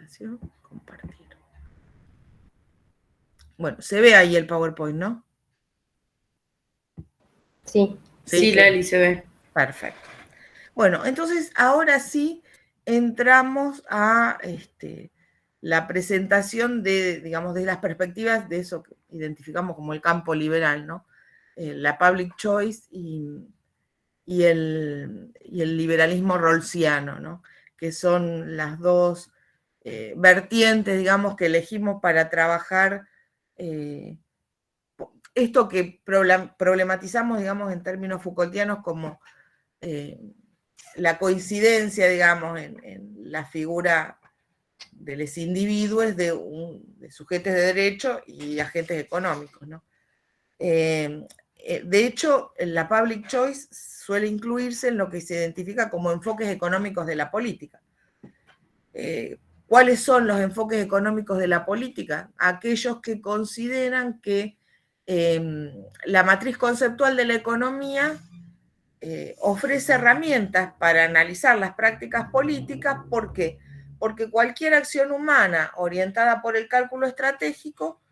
presentación, compartir. Bueno, se ve ahí el PowerPoint, ¿no? Sí. Sí, Lali, se ve. Perfecto. Bueno, entonces ahora sí entramos a la presentación de, digamos, de las perspectivas de eso que identificamos como el campo liberal, ¿no? La public choice y el liberalismo rawlsiano, ¿no? Que son las dos vertientes, digamos, que elegimos para trabajar esto que problematizamos, digamos, en términos Foucaultianos como la coincidencia, digamos, en la figura de los individuos, de sujetos de derecho y agentes económicos, ¿no? De hecho, la public choice suele incluirse en lo que se identifica como enfoques económicos de la política. ¿Cuáles son los enfoques económicos de la política? Aquellos que consideran que la matriz conceptual de la economía ofrece herramientas para analizar las prácticas políticas. ¿Por qué? Porque cualquier acción humana orientada por el cálculo estratégico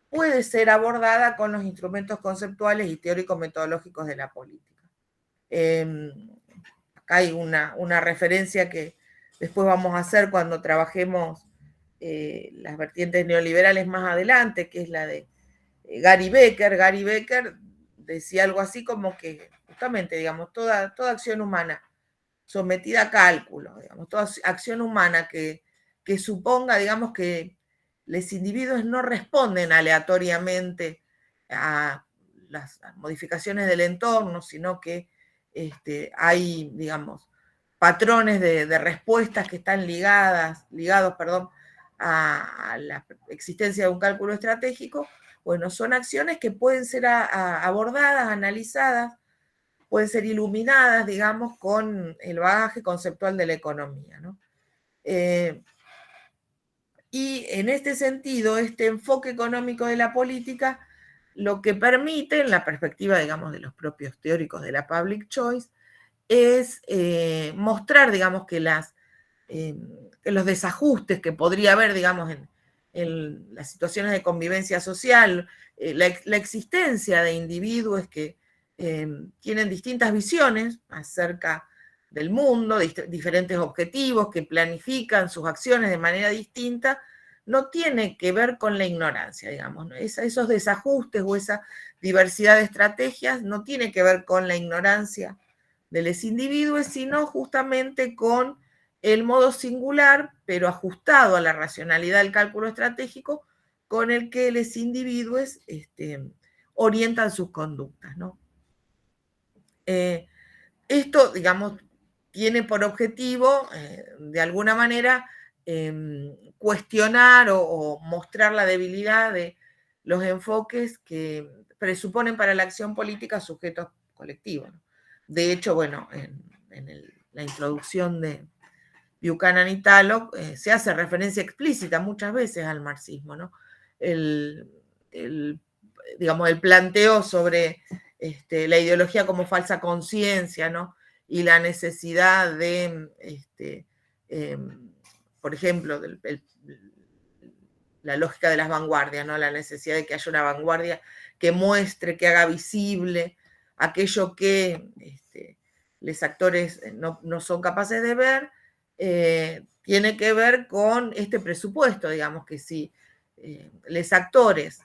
puede ser abordada con los instrumentos conceptuales y teórico-metodológicos de la política. Acá hay una referencia que después vamos a hacer cuando trabajemos las vertientes neoliberales más adelante, que es la de Gary Becker. Gary Becker decía algo así como que justamente, digamos, toda acción humana sometida a cálculo, digamos, toda acción humana que suponga, digamos, que los individuos no responden aleatoriamente a las modificaciones del entorno, sino que hay, digamos, patrones de respuestas que están ligados, a la existencia de un cálculo estratégico. Bueno, son acciones que pueden ser abordadas, analizadas, pueden ser iluminadas, digamos, con el bagaje conceptual de la economía, ¿no? Y en este sentido, este enfoque económico de la política lo que permite, en la perspectiva, digamos, de los propios teóricos de la public choice, es mostrar, digamos, que los desajustes que podría haber, digamos, en las situaciones de convivencia social, la existencia de individuos que tienen distintas visiones acerca del mundo, diferentes objetivos, que planifican sus acciones de manera distinta, no tiene que ver con la ignorancia, digamos, ¿no? Esos desajustes o esa diversidad de estrategias no tiene que ver con la ignorancia de los individuos, sino justamente con el modo singular, pero ajustado a la racionalidad del cálculo estratégico, con el que los individuos orientan sus conductas, ¿no? Esto, digamos, tiene por objetivo, de alguna manera, cuestionar o mostrar la debilidad de los enfoques que presuponen para la acción política sujetos colectivos, ¿no? De hecho, bueno, en la introducción de Buchanan y Tallock se hace referencia explícita muchas veces al marxismo, ¿no? Digamos, el planteo sobre la ideología como falsa conciencia, ¿no? Y la necesidad de, por ejemplo, la lógica de las vanguardias, ¿no? La necesidad de que haya una vanguardia que muestre, que haga visible aquello que los actores no son capaces de ver. Tiene que ver con este presupuesto, digamos, que si los actores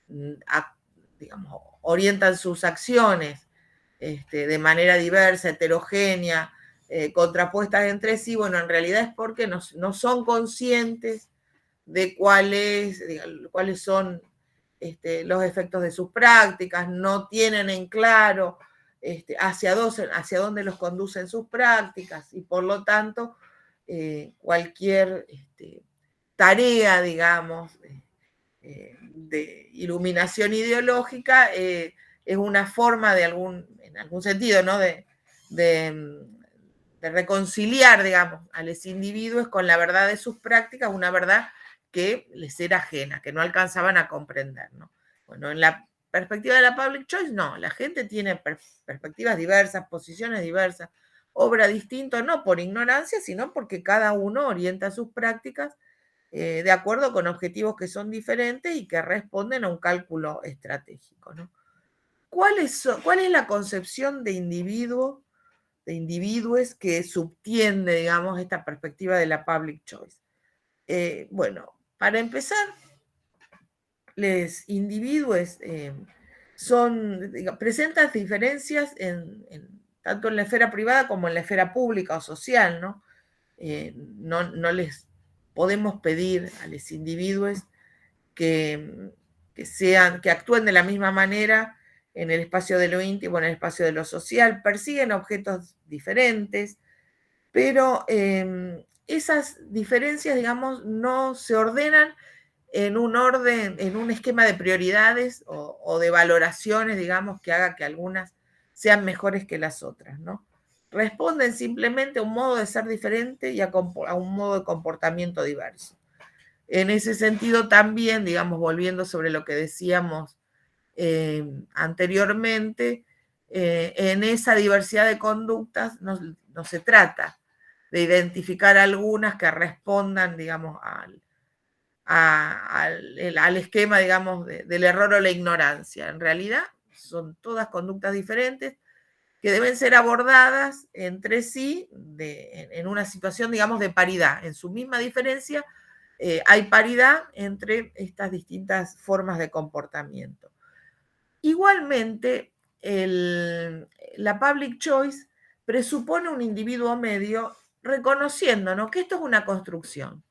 digamos, orientan sus acciones de manera diversa, heterogénea, contrapuestas entre sí, bueno, en realidad es porque no son conscientes de cuáles son los efectos de sus prácticas, no tienen en claro hacia dónde los conducen sus prácticas, y por lo tanto cualquier tarea, digamos, de iluminación ideológica es una forma en algún sentido, ¿no? de reconciliar, digamos, a los individuos con la verdad de sus prácticas, una verdad que les era ajena, que no alcanzaban a comprender, ¿no? Bueno, en la perspectiva de la public choice, no, la gente tiene perspectivas diversas, posiciones diversas, obra distinto, no por ignorancia, sino porque cada uno orienta sus prácticas de acuerdo con objetivos que son diferentes y que responden a un cálculo estratégico, ¿no? ¿Cuál es la concepción de individuo, de individuos que subtiende, digamos, esta perspectiva de la public choice? Bueno, para empezar, los individuos presentan diferencias tanto en la esfera privada como en la esfera pública o social, ¿no? No les podemos pedir a los individuos que, que actúen de la misma manera en el espacio de lo íntimo, en el espacio de lo social, persiguen objetos diferentes, pero esas diferencias, digamos, no se ordenan en un orden, en un esquema de prioridades o de valoraciones, digamos, que haga que algunas sean mejores que las otras, ¿no? Responden simplemente a un modo de ser diferente y a un modo de comportamiento diverso. En ese sentido también, digamos, volviendo sobre lo que decíamos anteriormente, en esa diversidad de conductas no se trata de identificar algunas que respondan, digamos, al esquema, digamos, del error o la ignorancia. En realidad son todas conductas diferentes que deben ser abordadas entre sí en una situación, digamos, de paridad. En su misma diferencia hay paridad entre estas distintas formas de comportamiento. Igualmente, la public choice presupone un individuo medio reconociendo, ¿no?, que esto es una construcción,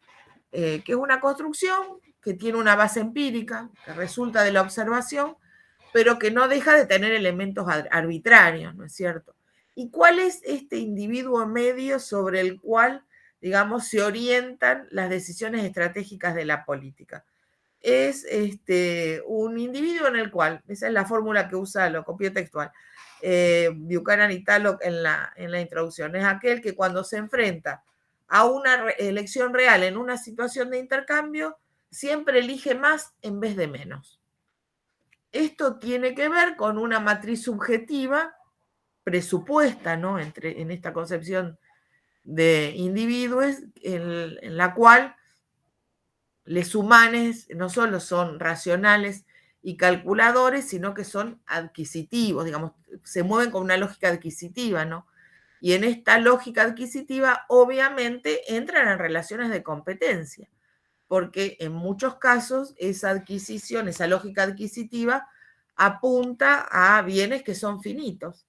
que es una construcción que tiene una base empírica, que resulta de la observación, pero que no deja de tener elementos arbitrarios, ¿no es cierto? ¿Y cuál es este individuo medio sobre el cual, digamos, se orientan las decisiones estratégicas de la política? Es un individuo en el cual, esa es la fórmula que usa, lo copié textual, Buchanan y Tallock en la introducción, es aquel que cuando se enfrenta a una elección real en una situación de intercambio, siempre elige más en vez de menos. Esto tiene que ver con una matriz subjetiva presupuesta, ¿no?, en esta concepción de individuos, en la cual los humanos no solo son racionales y calculadores, sino que son adquisitivos, digamos, se mueven con una lógica adquisitiva, ¿no? Y en esta lógica adquisitiva, obviamente, entran en relaciones de competencia, porque en muchos casos esa adquisición, esa lógica adquisitiva, apunta a bienes que son finitos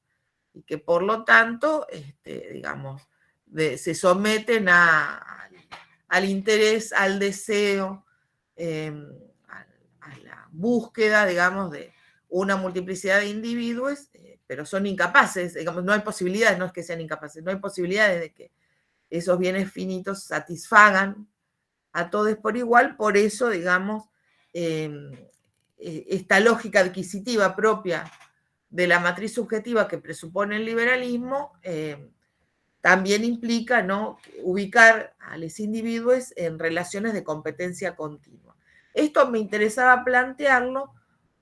y que por lo tanto, digamos, se someten al interés, al deseo, a la búsqueda, digamos, de una multiplicidad de individuos, pero son incapaces, digamos, no hay posibilidades, no es que sean incapaces, no hay posibilidades de que esos bienes finitos satisfagan a todos por igual, por eso, digamos, esta lógica adquisitiva propia de la matriz subjetiva que presupone el liberalismo, también implica, ¿no?, ubicar a los individuos en relaciones de competencia continua. Esto me interesaba plantearlo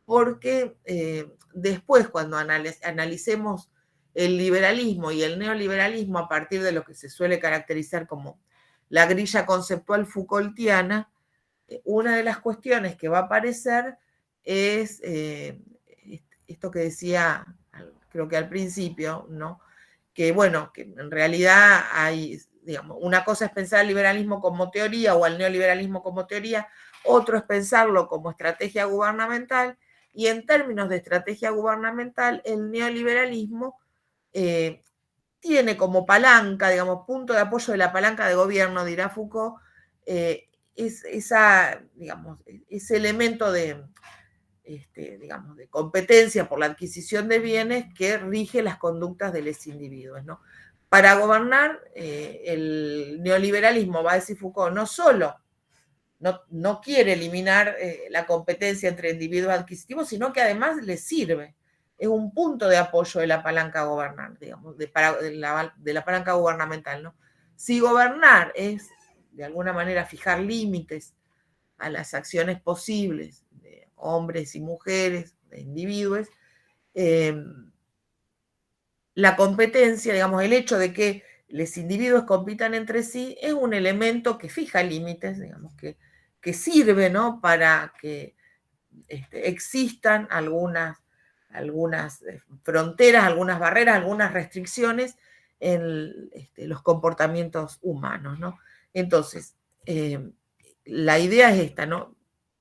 porque después, cuando analicemos el liberalismo y el neoliberalismo a partir de lo que se suele caracterizar como la grilla conceptual Foucaultiana, una de las cuestiones que va a aparecer es esto que decía, creo que al principio, ¿no?, que bueno, que en realidad hay, digamos, una cosa es pensar el liberalismo como teoría o el neoliberalismo como teoría, otro es pensarlo como estrategia gubernamental, y en términos de estrategia gubernamental, el neoliberalismo tiene como palanca, digamos, punto de apoyo de la palanca de gobierno, dirá Foucault, digamos, ese elemento digamos, de competencia por la adquisición de bienes que rige las conductas de los individuos, ¿no? Para gobernar, el neoliberalismo, va a decir Foucault, no solo no quiere eliminar la competencia entre individuos adquisitivos, sino que además les sirve. Es un punto de apoyo de la palanca gobernante, digamos, de la palanca gubernamental, ¿no? Si gobernar es, de alguna manera, fijar límites a las acciones posibles de hombres y mujeres, de individuos, la competencia, digamos, el hecho de que los individuos compitan entre sí es un elemento que fija límites, digamos, que sirve, ¿no?, para que existan algunas fronteras, algunas barreras, algunas restricciones en los comportamientos humanos, ¿no? Entonces, la idea es esta, ¿no?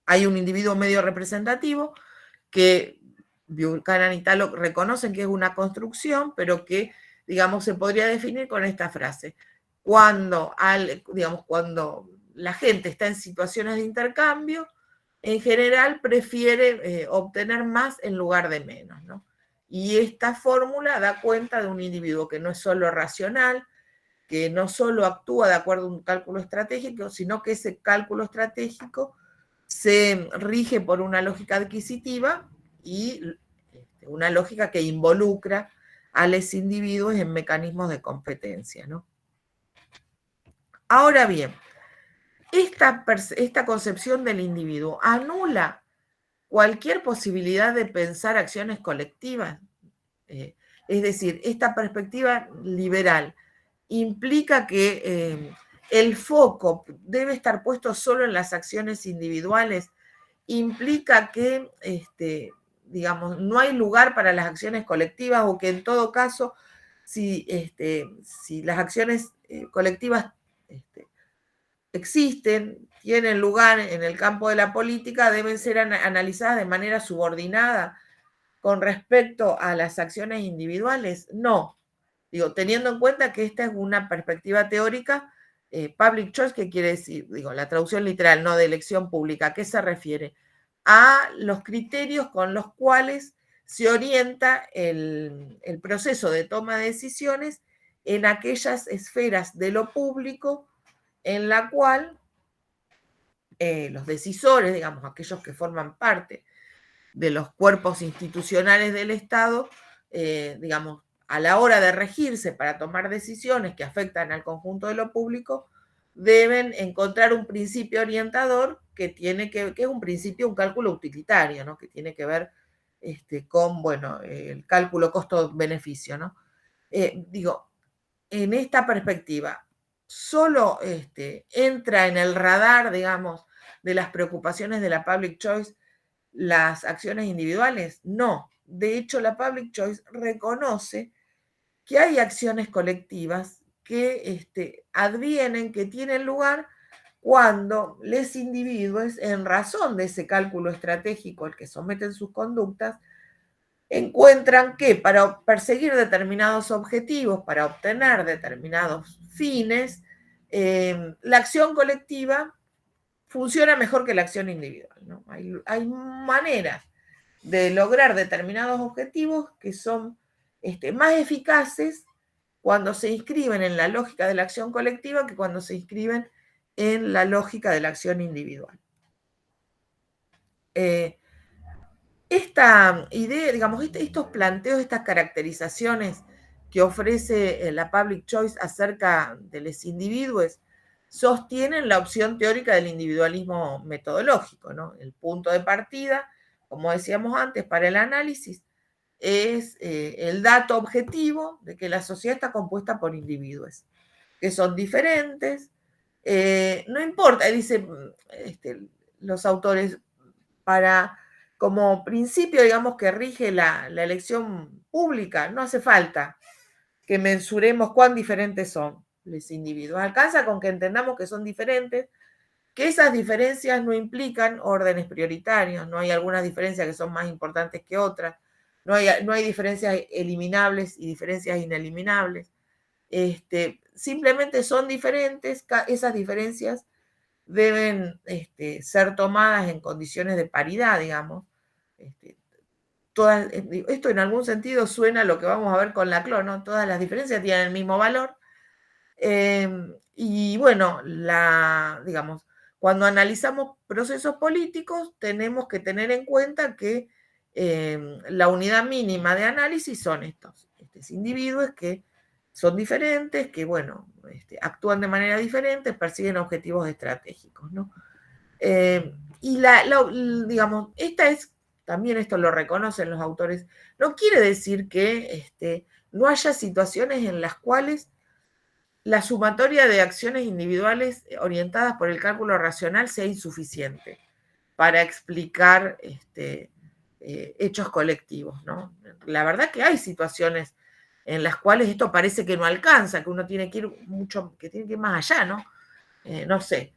Hay un individuo medio representativo que Buchanan y Talo reconocen que es una construcción, pero que, digamos, se podría definir con esta frase. Cuando la gente está en situaciones de intercambio, en general prefiere obtener más en lugar de menos, ¿no? Y esta fórmula da cuenta de un individuo que no es solo racional, que no solo actúa de acuerdo a un cálculo estratégico, sino que ese cálculo estratégico se rige por una lógica adquisitiva y una lógica que involucra a los individuos en mecanismos de competencia, ¿no? Ahora bien, esta concepción del individuo anula cualquier posibilidad de pensar acciones colectivas. Es decir, esta perspectiva liberal implica que el foco debe estar puesto solo en las acciones individuales, implica que, digamos, no hay lugar para las acciones colectivas o que en todo caso, si las acciones colectivas existen, tienen lugar en el campo de la política, deben ser analizadas de manera subordinada con respecto a las acciones individuales. No, digo, teniendo en cuenta que esta es una perspectiva teórica, public choice, ¿qué quiere decir? Digo, la traducción literal, no de elección pública, ¿a qué se refiere? A los criterios con los cuales se orienta el proceso de toma de decisiones en aquellas esferas de lo público en la cual los decisores, digamos, aquellos que forman parte de los cuerpos institucionales del Estado, digamos, a la hora de regirse para tomar decisiones que afectan al conjunto de lo público, deben encontrar un principio orientador que es un principio, un cálculo utilitario, ¿no? Que tiene que ver con, bueno, el cálculo costo-beneficio, ¿no? Digo, en esta perspectiva, solo entra en el radar, digamos, de las preocupaciones de la public choice las acciones individuales. No, de hecho la public choice reconoce que hay acciones colectivas que advienen, que tienen lugar cuando los individuos, en razón de ese cálculo estratégico al que someten sus conductas, encuentran que para perseguir determinados objetivos, para obtener determinados fines, la acción colectiva funciona mejor que la acción individual, ¿no? Hay maneras de lograr determinados objetivos que son más eficaces cuando se inscriben en la lógica de la acción colectiva que cuando se inscriben en la lógica de la acción individual. Esta idea, digamos, estos planteos, estas caracterizaciones que ofrece la public choice acerca de los individuos sostienen la opción teórica del individualismo metodológico, ¿no? El punto de partida, como decíamos antes, para el análisis es el dato objetivo de que la sociedad está compuesta por individuos que son diferentes. No importa, dicen los autores, como principio, digamos, que rige la elección pública, no hace falta que mensuremos cuán diferentes son los individuos. Alcanza con que entendamos que son diferentes, que esas diferencias no implican órdenes prioritarios, no hay algunas diferencias que son más importantes que otras, no hay diferencias eliminables y diferencias ineliminables. Simplemente son diferentes, esas diferencias deben ser tomadas en condiciones de paridad, digamos. Esto en algún sentido suena a lo que vamos a ver con Laclau, ¿no? Todas las diferencias tienen el mismo valor. Y bueno, digamos, cuando analizamos procesos políticos, tenemos que tener en cuenta que la unidad mínima de análisis son estos individuos que son diferentes, que, bueno, actúan de manera diferente, persiguen objetivos estratégicos, ¿no? Y digamos, también esto lo reconocen los autores, no quiere decir que no haya situaciones en las cuales la sumatoria de acciones individuales orientadas por el cálculo racional sea insuficiente para explicar hechos colectivos, ¿no? La verdad que hay situaciones en las cuales esto parece que no alcanza, que uno tiene que ir mucho, que tiene que ir más allá, ¿no? No sé,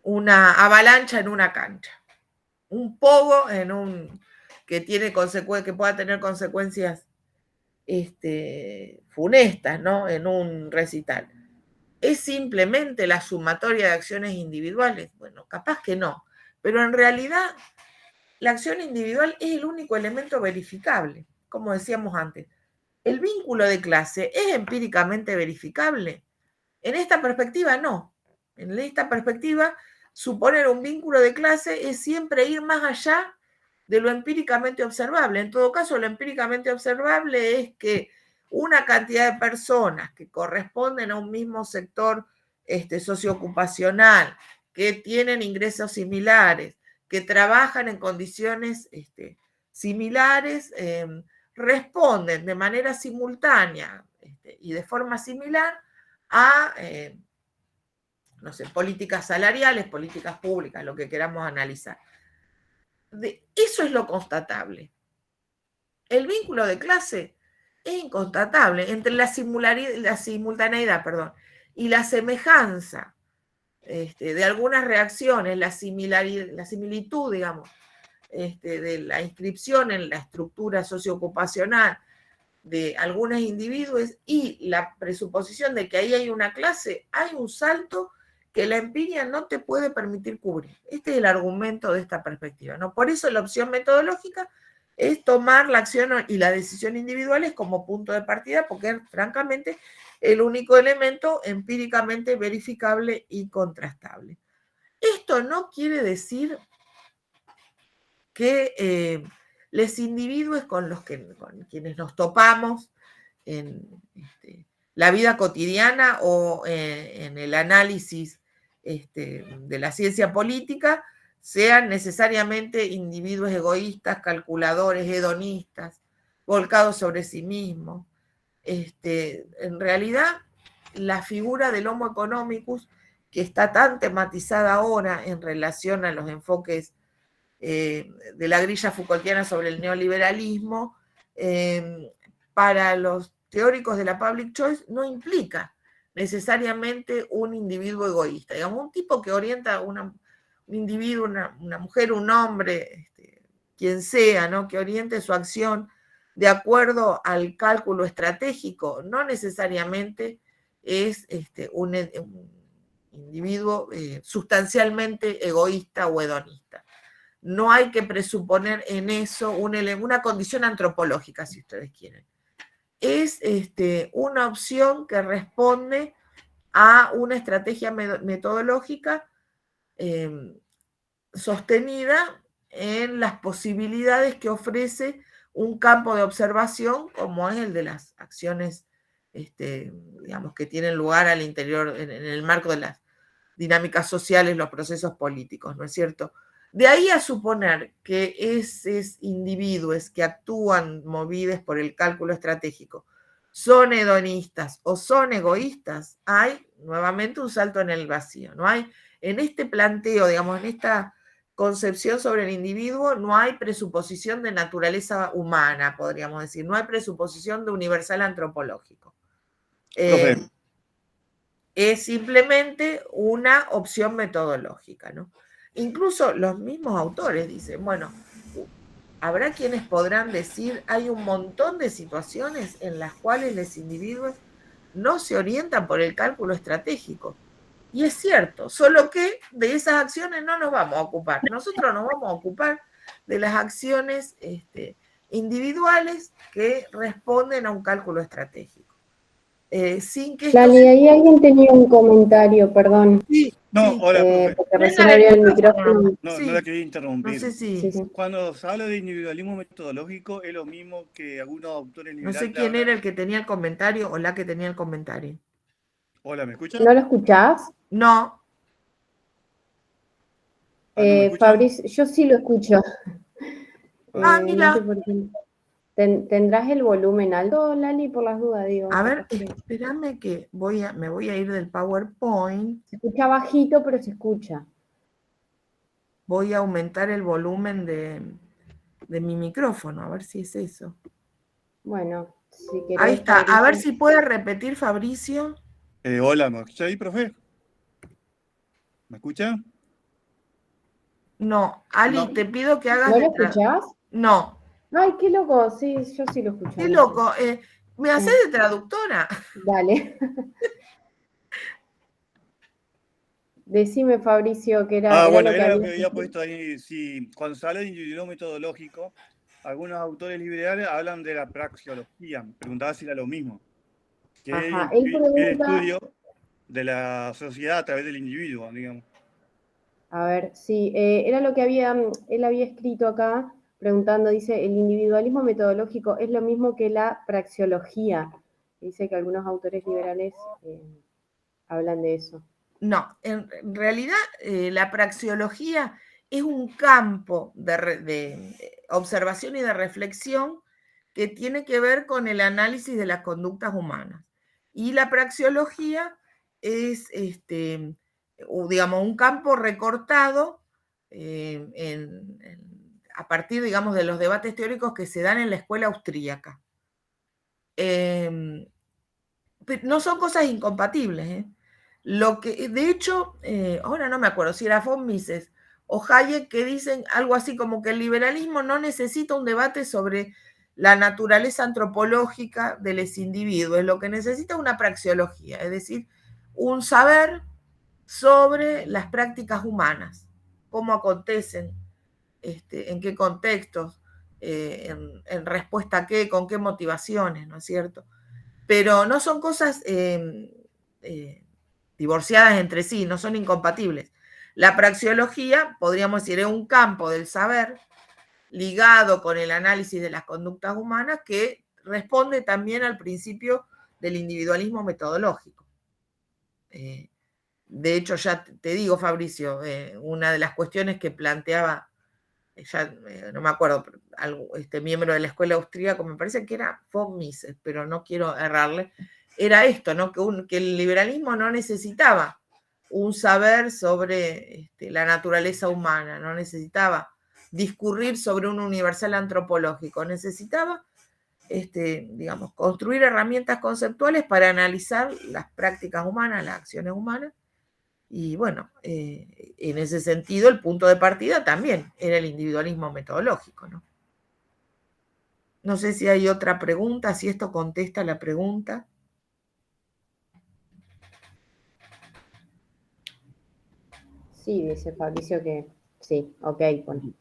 una avalancha en una cancha, un pogo en un que tiene que pueda tener consecuencias funestas, ¿no? En un recital. ¿Es simplemente la sumatoria de acciones individuales? Bueno, capaz que no, pero en realidad la acción individual es el único elemento verificable, como decíamos antes. ¿El vínculo de clase es empíricamente verificable? En esta perspectiva, no. En esta perspectiva, suponer un vínculo de clase es siempre ir más allá de lo empíricamente observable. En todo caso, lo empíricamente observable es que una cantidad de personas que corresponden a un mismo sector socioocupacional, que tienen ingresos similares, que trabajan en condiciones similares, responden de manera simultánea y de forma similar a, no sé, políticas salariales, políticas públicas, lo que queramos analizar. Eso es lo constatable. El vínculo de clase es inconstatable entre la simultaneidad, y la semejanza de algunas reacciones, la similitud, digamos, de la inscripción en la estructura socioocupacional de algunos individuos y la presuposición de que ahí hay una clase, hay un salto que la empiria no te puede permitir cubrir. Este es el argumento de esta perspectiva, ¿no? Por eso la opción metodológica es tomar la acción y la decisión individuales como punto de partida, porque es francamente el único elemento empíricamente verificable y contrastable. Esto no quiere decir que los individuos con quienes nos topamos en la vida cotidiana o en el análisis de la ciencia política sean necesariamente individuos egoístas, calculadores, hedonistas, volcados sobre sí mismos. En realidad, la figura del Homo economicus, que está tan tematizada ahora en relación a los enfoques de la grilla Foucaultiana sobre el neoliberalismo, para los teóricos de la public choice no implica necesariamente un individuo egoísta, digamos, un tipo que orienta un individuo, una mujer, un hombre, quien sea, ¿no? Que oriente su acción de acuerdo al cálculo estratégico, no necesariamente es un individuo sustancialmente egoísta o hedonista. No hay que presuponer en eso una condición antropológica, si ustedes quieren. Es una opción que responde a una estrategia metodológica sostenida en las posibilidades que ofrece un campo de observación como es el de las acciones digamos, que tienen lugar al interior, en el marco de las dinámicas sociales, los procesos políticos, ¿no es cierto? De ahí a suponer que esos individuos que actúan movidos por el cálculo estratégico son hedonistas o son egoístas, hay nuevamente un salto en el vacío. No hay, en este planteo, digamos, en esta concepción sobre el individuo, no hay presuposición de naturaleza humana, podríamos decir, no hay presuposición de universal antropológico. Es simplemente una opción metodológica, ¿no? Incluso los mismos autores dicen, bueno, habrá quienes podrán decir, hay un montón de situaciones en las cuales los individuos no se orientan por el cálculo estratégico. Y es cierto, solo que de esas acciones no nos vamos a ocupar. Nosotros nos vamos a ocupar de las acciones individuales que responden a un cálculo estratégico. Sin que Lali, ahí alguien tenía un comentario, perdón. Sí, no, sí. hola, profe. Porque recién abrió el micrófono. No, Sí. no la quería interrumpir. No sé si... Sí. Cuando se habla de individualismo metodológico, es lo mismo que algunos autores No liberales. sé quién era el que tenía el comentario o la que tenía el comentario. Hola, ¿me escuchan? ¿No lo escuchás? No. ¿No me escuchan? Fabricio, yo sí lo escucho. Mira. No sé por qué. ¿Tendrás el volumen alto, Lali, por las dudas, digo? A ver, espérame que me voy a ir del PowerPoint. Se escucha bajito, pero se escucha. Voy a aumentar el volumen de mi micrófono, a ver si es eso. Bueno, si querés, ahí está. Fabricio. A ver si puede repetir, Fabricio. Hola, ¿me escucha ahí, profe? ¿Me escucha? No, Ali, No. te pido que hagas ¿No lo escuchás? No, Ay, qué loco. Sí, yo sí lo escucho. qué no sé. loco. ¿Me haces de traductora? Dale. Decime, Fabricio, que era Bueno, lo que era lo había. que había puesto ahí. Sí, cuando se habla de individualismo metodológico, algunos autores liberales hablan de la praxeología. Me preguntaba si era lo mismo, que Ajá, es él el pregunta, estudio de la sociedad a través del individuo, digamos. a ver, sí, era lo que él había escrito acá, preguntando, dice, ¿el individualismo metodológico es lo mismo que la praxeología? Dice que algunos autores liberales hablan de eso. No, en realidad la praxeología es un campo de observación y de reflexión que tiene que ver con el análisis de las conductas humanas. Y la praxeología es, digamos, un campo recortado a partir, digamos, de los debates teóricos que se dan en la escuela austríaca. No son cosas incompatibles, ¿eh? Lo que, de hecho, ahora no me acuerdo si era von Mises o Hayek que dicen algo así como que el liberalismo no necesita un debate sobre la naturaleza antropológica de los individuos, lo que necesita es una praxeología, es decir, un saber sobre las prácticas humanas, cómo acontecen, en qué contextos, en respuesta a qué, con qué motivaciones, ¿no es cierto? Pero no son cosas divorciadas entre sí, no son incompatibles. La praxeología, podríamos decir, es un campo del saber ligado con el análisis de las conductas humanas que responde también al principio del individualismo metodológico. De hecho, ya te digo, Fabricio, una de las cuestiones que planteaba, ya no me acuerdo, miembro de la escuela austríaca, me parece que era von Mises, pero no quiero errarle, era esto, ¿no? Que el liberalismo no necesitaba un saber sobre la naturaleza humana, no necesitaba discurrir sobre un universal antropológico, necesitaba, digamos, construir herramientas conceptuales para analizar las prácticas humanas, las acciones humanas. Y bueno, en ese sentido, el punto de partida también era el individualismo metodológico, ¿no? No sé si hay otra pregunta, si esto contesta la pregunta. Sí, dice Fabricio que sí, ok, bueno.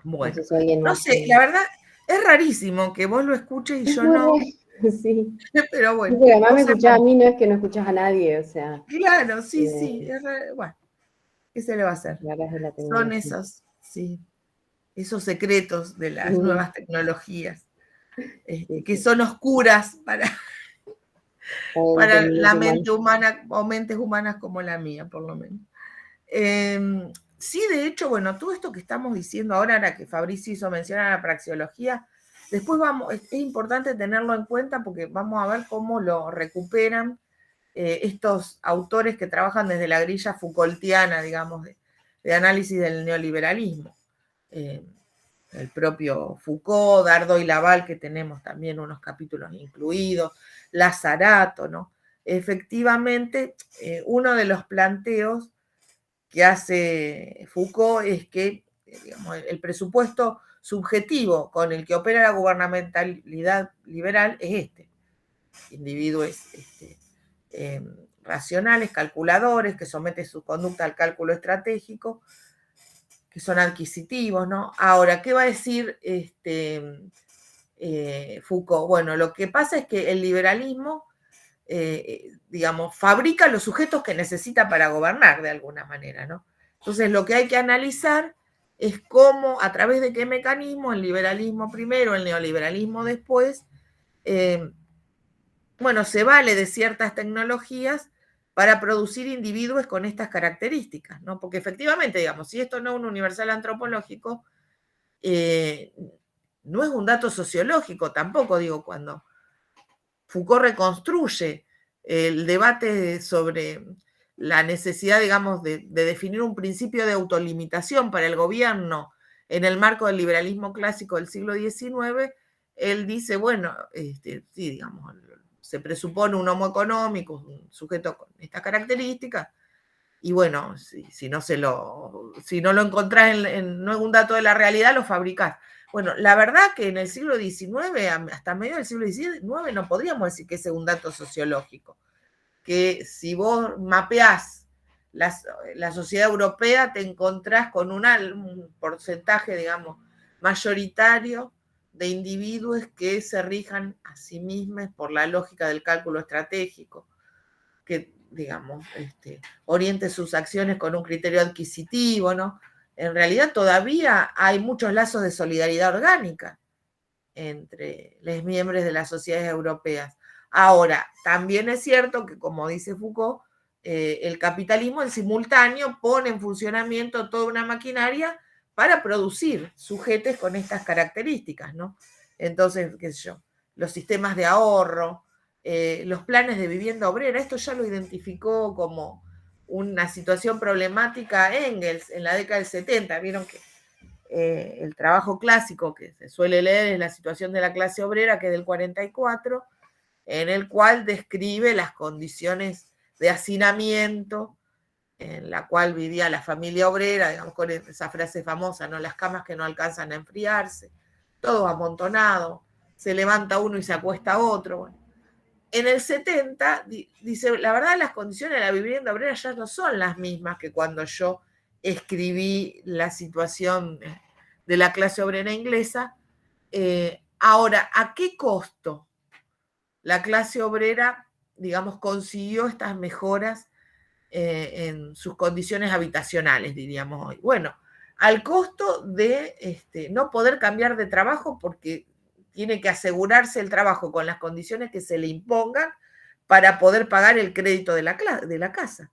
Bueno, No sé si alguien no más sé, la verdad es rarísimo que vos lo escuches y yo no, Sí. pero bueno. Porque además me escuchás a mí, no es que no escuchás a nadie, o sea. Claro, sí, sí, bueno, ¿qué se le va a hacer? De la Son tecnología. esos secretos de las nuevas tecnologías, Sí, que sí. son oscuras para El la mente humano. humana o mentes humanas como la mía, por lo menos. Sí, de hecho, bueno, todo esto que estamos diciendo ahora que Fabricio hizo mención a la praxeología, después es importante tenerlo en cuenta porque vamos a ver cómo lo recuperan estos autores que trabajan desde la grilla Foucaultiana, digamos, de análisis del neoliberalismo. El propio Foucault, Dardo y Laval, que tenemos también unos capítulos incluidos, Lazarato, ¿no? Efectivamente, uno de los planteos que hace Foucault es que, digamos, el presupuesto subjetivo con el que opera la gubernamentalidad liberal es individuos racionales, calculadores, que someten su conducta al cálculo estratégico, que son adquisitivos, ¿no? Ahora, ¿qué va a decir Foucault? Bueno, lo que pasa es que el liberalismo, digamos, fabrica los sujetos que necesita para gobernar de alguna manera, ¿no? Entonces, lo que hay que analizar es cómo, a través de qué mecanismo, el liberalismo primero, el neoliberalismo después, bueno, se vale de ciertas tecnologías para producir individuos con estas características, ¿no? Porque efectivamente, digamos, si esto no es un universal antropológico, no es un dato sociológico tampoco, digo, cuando Foucault reconstruye el debate sobre la necesidad, digamos, de definir un principio de autolimitación para el gobierno en el marco del liberalismo clásico del siglo XIX, él dice, bueno, sí, digamos, se presupone un homo económico, un sujeto con estas características, y bueno, si no lo encontrás no es un dato de la realidad, lo fabricás. Bueno, la verdad que en el siglo XIX, hasta medio del siglo XIX, no podríamos decir que ese es un dato sociológico. Que si vos mapeás la sociedad europea, te encontrás con un porcentaje, digamos, mayoritario de individuos que se rijan a sí mismos por la lógica del cálculo estratégico, que, digamos, oriente sus acciones con un criterio adquisitivo, ¿no? En realidad todavía hay muchos lazos de solidaridad orgánica entre los miembros de las sociedades europeas. Ahora, también es cierto que, como dice Foucault, el capitalismo en simultáneo pone en funcionamiento toda una maquinaria para producir sujetos con estas características, ¿no? Entonces, qué sé yo, los sistemas de ahorro, los planes de vivienda obrera, esto ya lo identificó como una situación problemática Engels en la década del 70. Vieron que el trabajo clásico que se suele leer es La situación de la clase obrera, que es del 44, en el cual describe las condiciones de hacinamiento en la cual vivía la familia obrera, digamos, con esa frase famosa, ¿no? Las camas que no alcanzan a enfriarse, todo amontonado, se levanta uno y se acuesta otro. Bueno, en el 70 dice, la verdad las condiciones de la vivienda obrera ya no son las mismas que cuando yo escribí la situación de la clase obrera inglesa. Ahora, ¿a qué costo la clase obrera, digamos, consiguió estas mejoras en sus condiciones habitacionales, diríamos hoy? Bueno, al costo de no poder cambiar de trabajo porque tiene que asegurarse el trabajo con las condiciones que se le impongan para poder pagar el crédito de la casa.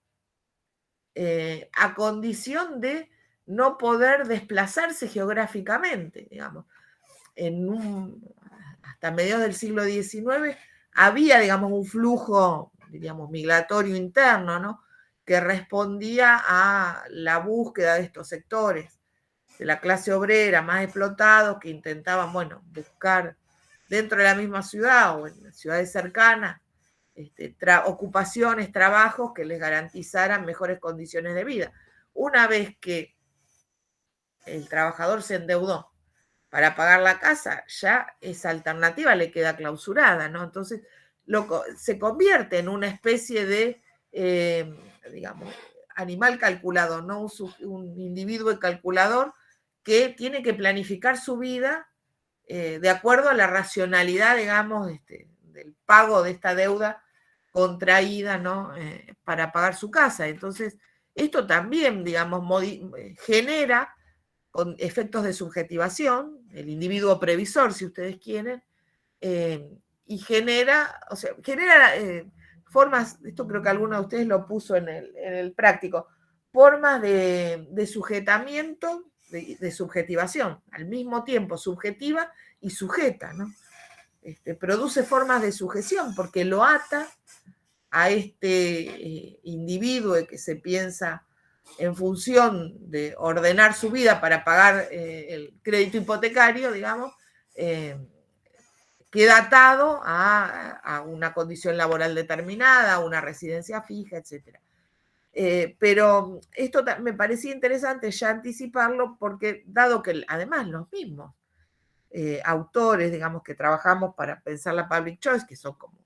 A condición de no poder desplazarse geográficamente, digamos. Hasta mediados del siglo XIX había, digamos, un flujo, diríamos, migratorio interno, ¿no? Que respondía a la búsqueda de estos sectores de la clase obrera más explotados que intentaban, bueno, buscar dentro de la misma ciudad o en ciudades cercanas ocupaciones, trabajos que les garantizaran mejores condiciones de vida. Una vez que el trabajador se endeudó para pagar la casa, ya esa alternativa le queda clausurada, ¿no? Entonces se convierte en una especie de, digamos, animal calculador, ¿no? Un individuo calculador que tiene que planificar su vida de acuerdo a la racionalidad, digamos, del pago de esta deuda contraída, ¿no? Para pagar su casa. Entonces, esto también, digamos, genera con efectos de subjetivación, el individuo previsor, si ustedes quieren, y genera formas, esto creo que alguno de ustedes lo puso en el práctico, formas de sujetamiento, de subjetivación, al mismo tiempo subjetiva y sujeta, ¿no? Produce formas de sujeción porque lo ata a este individuo que se piensa en función de ordenar su vida para pagar el crédito hipotecario, digamos, queda atado a una condición laboral determinada, a una residencia fija, etc. Pero esto me parecía interesante ya anticiparlo porque dado que además los mismos autores, digamos, que trabajamos para pensar la public choice, que son como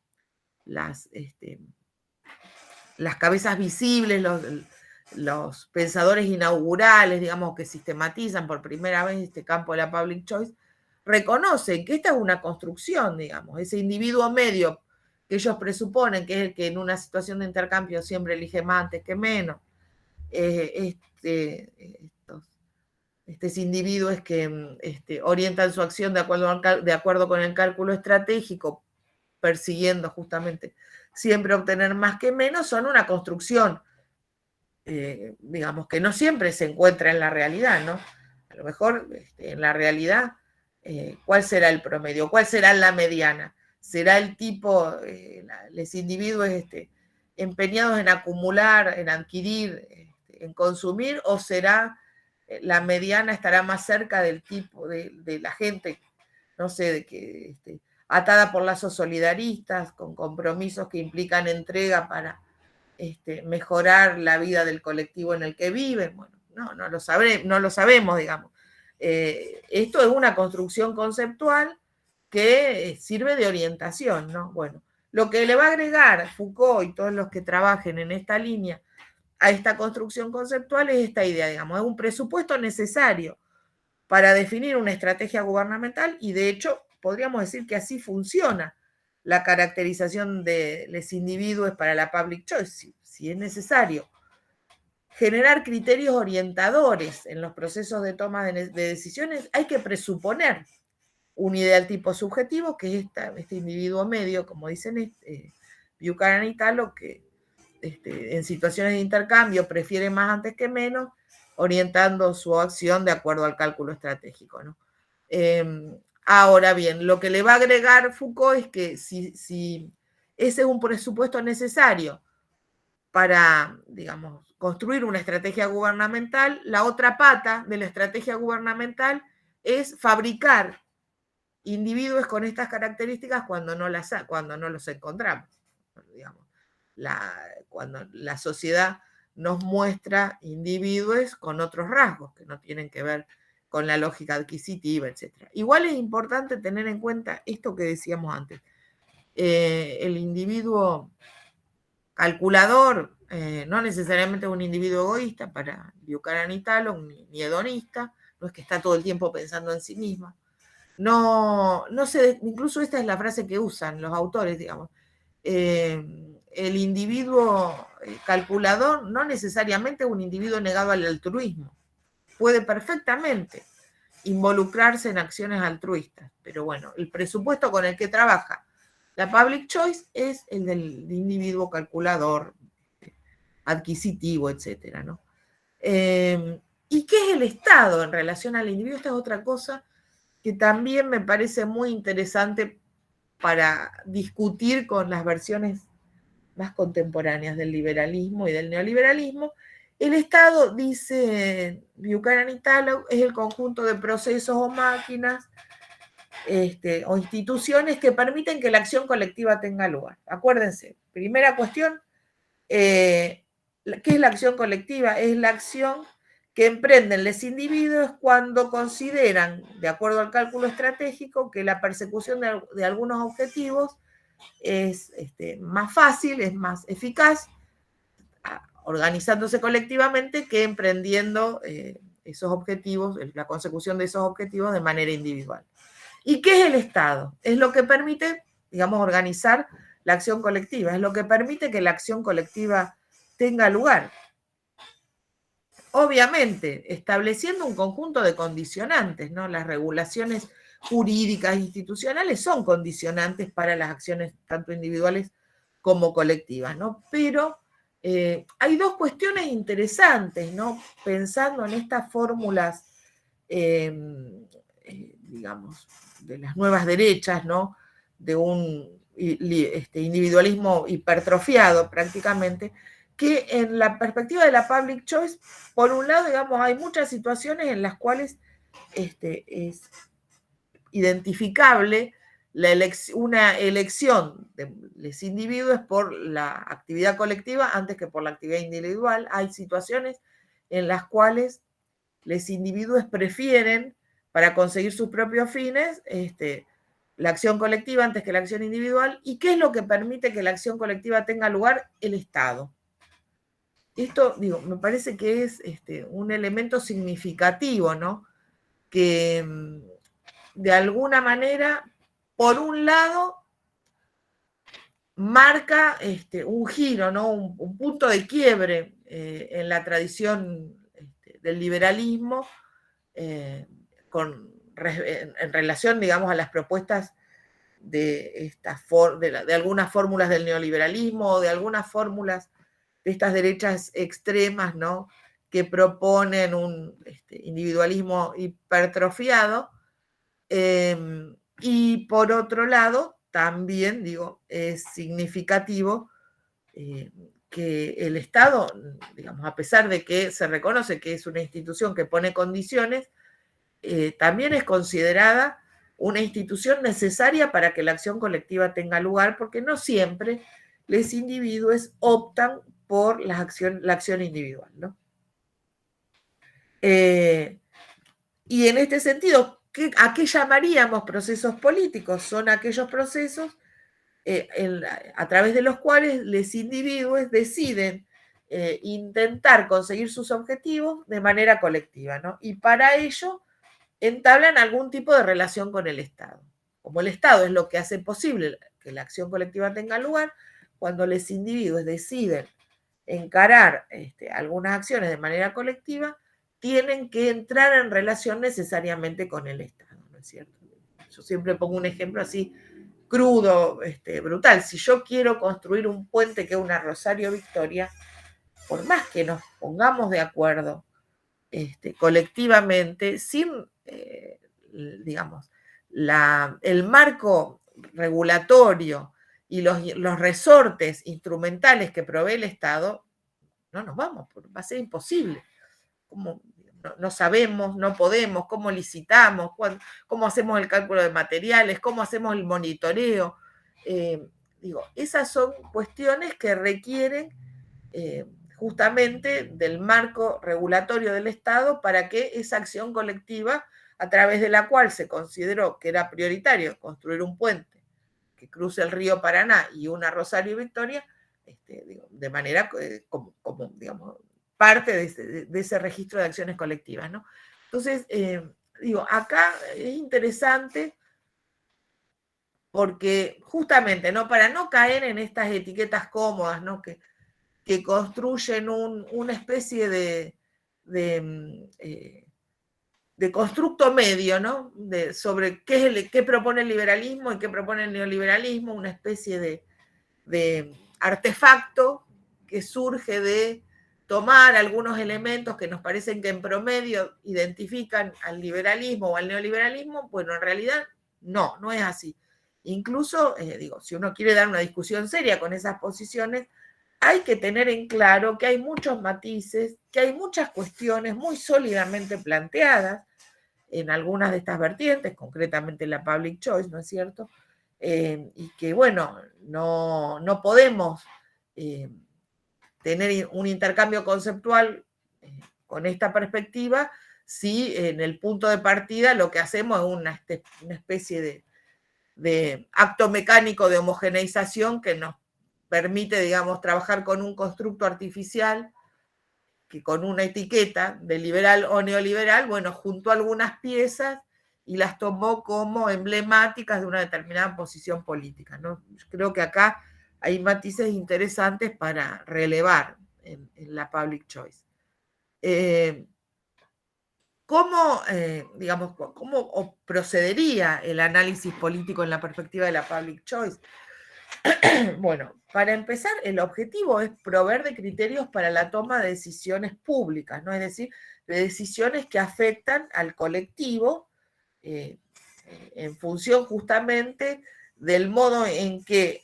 las cabezas visibles, los pensadores inaugurales, digamos, que sistematizan por primera vez este campo de la public choice, reconocen que esta es una construcción, digamos, ese individuo medio que ellos presuponen que es el que en una situación de intercambio siempre elige más antes que menos, estos individuos que orientan su acción de acuerdo con el cálculo estratégico, persiguiendo justamente siempre obtener más que menos, son una construcción, digamos, que no siempre se encuentra en la realidad, ¿no? A lo mejor en la realidad ¿Cuál será el promedio? ¿Cuál será la mediana? ¿Será el tipo, los individuos empeñados en acumular, en adquirir, en consumir, o será la mediana estará más cerca del tipo de la gente, no sé, de que atada por lazos solidaristas, con compromisos que implican entrega para mejorar la vida del colectivo en el que viven? Bueno, no lo sabemos, digamos. Esto es una construcción conceptual que sirve de orientación, ¿no? Bueno, lo que le va a agregar Foucault y todos los que trabajen en esta línea a esta construcción conceptual es esta idea, digamos, es un presupuesto necesario para definir una estrategia gubernamental, y de hecho podríamos decir que así funciona la caracterización de los individuos para la public choice. Si es necesario generar criterios orientadores en los procesos de toma de decisiones, hay que presuponer un ideal tipo subjetivo, que es este individuo medio, como dicen Buchanan y Talo, que en situaciones de intercambio prefiere más antes que menos, orientando su acción de acuerdo al cálculo estratégico, ¿no? Ahora bien, lo que le va a agregar Foucault es que si ese es un presupuesto necesario para, digamos, construir una estrategia gubernamental, la otra pata de la estrategia gubernamental es fabricar individuos con estas características cuando no los encontramos, digamos. Cuando la sociedad nos muestra individuos con otros rasgos que no tienen que ver con la lógica adquisitiva, etc. Igual es importante tener en cuenta esto que decíamos antes. El individuo calculador no necesariamente es un individuo egoísta para Buchanan y Talon, ni hedonista, no es que está todo el tiempo pensando en sí mismo. No sé, incluso esta es la frase que usan los autores, digamos. El individuo calculador no necesariamente es un individuo negado al altruismo. Puede perfectamente involucrarse en acciones altruistas, pero bueno, el presupuesto con el que trabaja la public choice es el del individuo calculador, adquisitivo, etcétera, ¿no? ¿Y qué es el Estado en relación al individuo? Esta es otra cosa que también me parece muy interesante para discutir con las versiones más contemporáneas del liberalismo y del neoliberalismo. El Estado, dice Buchanan y Talon, es el conjunto de procesos o máquinas o instituciones que permiten que la acción colectiva tenga lugar. Acuérdense, primera cuestión, ¿qué es la acción colectiva? Es la acción que emprenden los individuos cuando consideran, de acuerdo al cálculo estratégico, que la persecución de algunos objetivos es más fácil, es más eficaz, organizándose colectivamente, que emprendiendo esos objetivos, la consecución de esos objetivos de manera individual. ¿Y qué es el Estado? Es lo que permite, digamos, organizar la acción colectiva, es lo que permite que la acción colectiva tenga lugar. Obviamente, estableciendo un conjunto de condicionantes, ¿no? Las regulaciones jurídicas e institucionales son condicionantes para las acciones tanto individuales como colectivas, ¿no? Pero hay dos cuestiones interesantes, ¿no? Pensando en estas fórmulas, digamos, de las nuevas derechas, ¿no? De un individualismo hipertrofiado prácticamente, que en la perspectiva de la public choice, por un lado, digamos, hay muchas situaciones en las cuales es identificable una elección de los individuos por la actividad colectiva antes que por la actividad individual. Hay situaciones en las cuales los individuos prefieren, para conseguir sus propios fines, la acción colectiva antes que la acción individual. ¿Y qué es lo que permite que la acción colectiva tenga lugar? El Estado. Esto, digo, me parece que es un elemento significativo, ¿no? Que de alguna manera, por un lado, marca un giro, ¿no? Un punto de quiebre en la tradición del liberalismo en relación, digamos, a las propuestas de algunas fórmulas del neoliberalismo o de algunas fórmulas de estas derechas extremas, ¿no? Que proponen un individualismo hipertrofiado, Y por otro lado, también, digo, es significativo que el Estado, digamos, a pesar de que se reconoce que es una institución que pone condiciones, también es considerada una institución necesaria para que la acción colectiva tenga lugar, porque no siempre los individuos optan por la acción individual, ¿no? Y en este sentido, ¿a qué llamaríamos procesos políticos? Son aquellos procesos a través de los cuales los individuos deciden intentar conseguir sus objetivos de manera colectiva, ¿no? Y para ello entablan algún tipo de relación con el Estado. Como el Estado es lo que hace posible que la acción colectiva tenga lugar, cuando los individuos deciden encarar algunas acciones de manera colectiva, tienen que entrar en relación necesariamente con el Estado, ¿no es cierto? Yo siempre pongo un ejemplo así crudo, brutal. Si yo quiero construir un puente que es una Rosario Victoria, por más que nos pongamos de acuerdo colectivamente, sin, digamos, el marco regulatorio y los resortes instrumentales que provee el Estado, no nos vamos, va a ser imposible. No sabemos, no podemos, cómo licitamos, cómo hacemos el cálculo de materiales, cómo hacemos el monitoreo. Digo, esas son cuestiones que requieren justamente del marco regulatorio del Estado para que esa acción colectiva, a través de la cual se consideró que era prioritario construir un puente que cruce el río Paraná y una Rosario Victoria, digo, de manera como digamos, parte de ese registro de acciones colectivas, ¿no? Entonces, digo, acá es interesante porque justamente, ¿no? Para no caer en estas etiquetas cómodas, ¿no? Que construyen una especie de constructo medio, ¿no? Sobre qué propone el liberalismo y qué propone el neoliberalismo, una especie de artefacto que surge de tomar algunos elementos que nos parecen que en promedio identifican al liberalismo o al neoliberalismo. Bueno, en realidad no es así. Incluso, digo, si uno quiere dar una discusión seria con esas posiciones, hay que tener en claro que hay muchos matices, que hay muchas cuestiones muy sólidamente planteadas en algunas de estas vertientes, concretamente la public choice, ¿no es cierto? Y que, bueno, no podemos tener un intercambio conceptual con esta perspectiva si en el punto de partida lo que hacemos es una especie de acto mecánico de homogeneización que nos permite, digamos, trabajar con un constructo artificial que con una etiqueta de liberal o neoliberal, bueno, juntó algunas piezas y las tomó como emblemáticas de una determinada posición política, ¿no? Yo creo que acá hay matices interesantes para relevar en la public choice. Digamos, ¿cómo procedería el análisis político en la perspectiva de la public choice? Bueno, para empezar, el objetivo es proveer de criterios para la toma de decisiones públicas, ¿no? Es decir, de decisiones que afectan al colectivo en función justamente del modo en que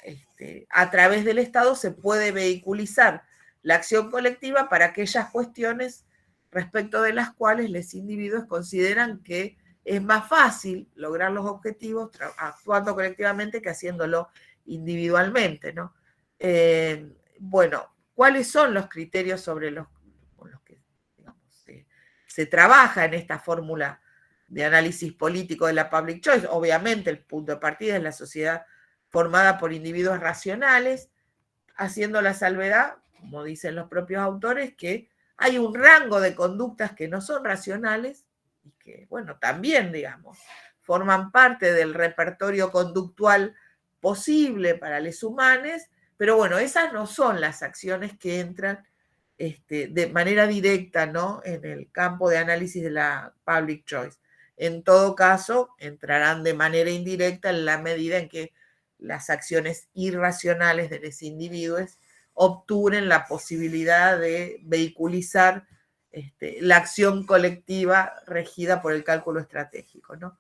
a través del Estado se puede vehiculizar la acción colectiva para aquellas cuestiones respecto de las cuales los individuos consideran que es más fácil lograr los objetivos actuando colectivamente que haciéndolo individualmente, ¿no? Bueno, ¿cuáles son los criterios con los que, digamos, se trabaja en esta fórmula de análisis político de la public choice? Obviamente el punto de partida es la sociedad formada por individuos racionales, haciendo la salvedad, como dicen los propios autores, que hay un rango de conductas que no son racionales y que, bueno, también, digamos, forman parte del repertorio conductual posible para los humanos, pero bueno, esas no son las acciones que entran de manera directa, ¿no?, en el campo de análisis de la public choice. En todo caso, entrarán de manera indirecta en la medida en que las acciones irracionales de los individuos obturen la posibilidad de vehiculizar la acción colectiva regida por el cálculo estratégico, ¿no?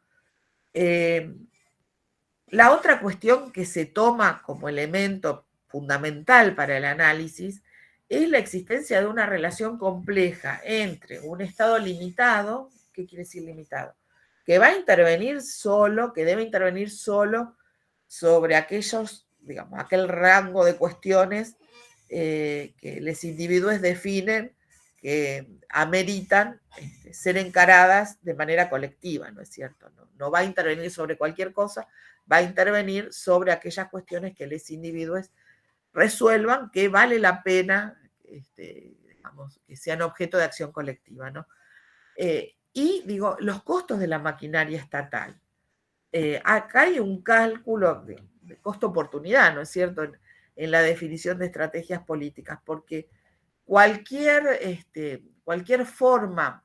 La otra cuestión que se toma como elemento fundamental para el análisis es la existencia de una relación compleja entre un Estado limitado, ¿qué quiere decir limitado? Que va a intervenir solo, que debe intervenir solo sobre aquellos, digamos, aquel rango de cuestiones que los individuos definen que ameritan ser encaradas de manera colectiva, ¿no es cierto? No va a intervenir sobre cualquier cosa, va a intervenir sobre aquellas cuestiones que los individuos resuelvan que vale la pena, digamos, que sean objeto de acción colectiva, ¿no? Y digo, los costos de la maquinaria estatal. Acá hay un cálculo de costo-oportunidad, ¿no es cierto?, en la definición de estrategias políticas, porque cualquier forma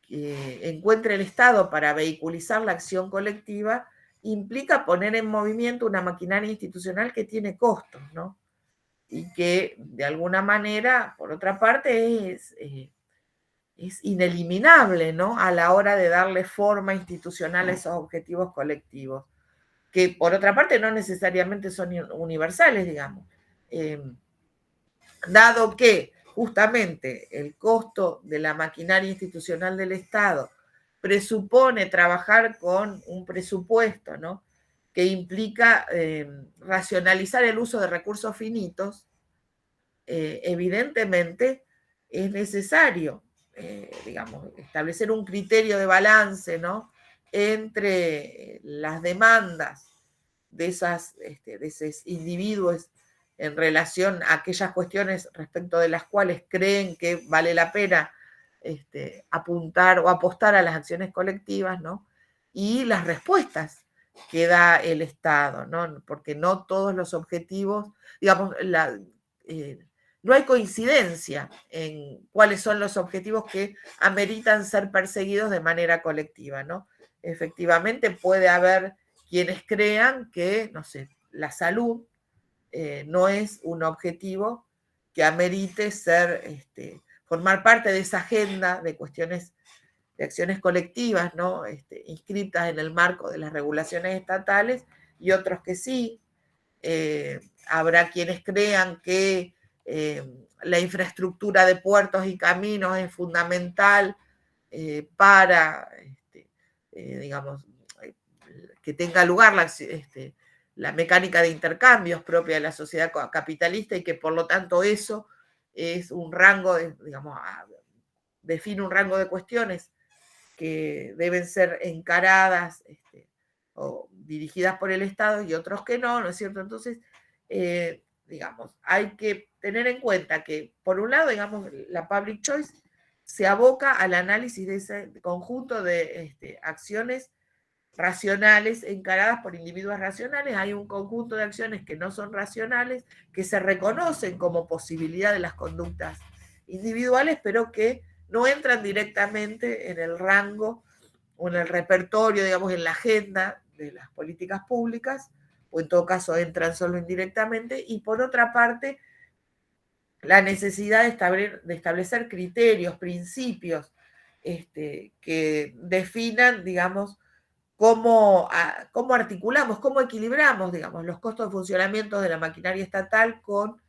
que encuentre el Estado para vehiculizar la acción colectiva implica poner en movimiento una maquinaria institucional que tiene costos, ¿no? Y que de alguna manera, por otra parte, es ineliminable, ¿no?, a la hora de darle forma institucional a esos objetivos colectivos, que por otra parte no necesariamente son universales, digamos. Dado que justamente el costo de la maquinaria institucional del Estado presupone trabajar con un presupuesto, ¿no?, que implica racionalizar el uso de recursos finitos, evidentemente es necesario, digamos, establecer un criterio de balance, ¿no?, entre las demandas de esos individuos en relación a aquellas cuestiones respecto de las cuales creen que vale la pena apuntar o apostar a las acciones colectivas, ¿no?, y las respuestas que da el Estado, ¿no?, porque no todos los objetivos, digamos, no hay coincidencia en cuáles son los objetivos que ameritan ser perseguidos de manera colectiva, ¿no? Efectivamente puede haber quienes crean que, no sé, la salud no es un objetivo que amerite formar parte de esa agenda de cuestiones de acciones colectivas, ¿no?, inscritas en el marco de las regulaciones estatales, y otros que sí. Habrá quienes crean que la infraestructura de puertos y caminos es fundamental para, digamos, que tenga lugar la mecánica de intercambios propia de la sociedad capitalista, y que por lo tanto eso es un rango, digamos, define un rango de cuestiones que deben ser encaradas o dirigidas por el Estado, y otros que no, ¿no es cierto? Entonces, digamos, hay que tener en cuenta que, por un lado, digamos, la public choice se aboca al análisis de ese conjunto de acciones racionales encaradas por individuos racionales. Hay un conjunto de acciones que no son racionales, que se reconocen como posibilidad de las conductas individuales, pero que no entran directamente en el rango o en el repertorio, digamos, en la agenda de las políticas públicas, o en todo caso entran solo indirectamente. Y por otra parte, la necesidad de establecer criterios, principios que definan, digamos, cómo articulamos, cómo equilibramos, digamos, los costos de funcionamiento de la maquinaria estatal con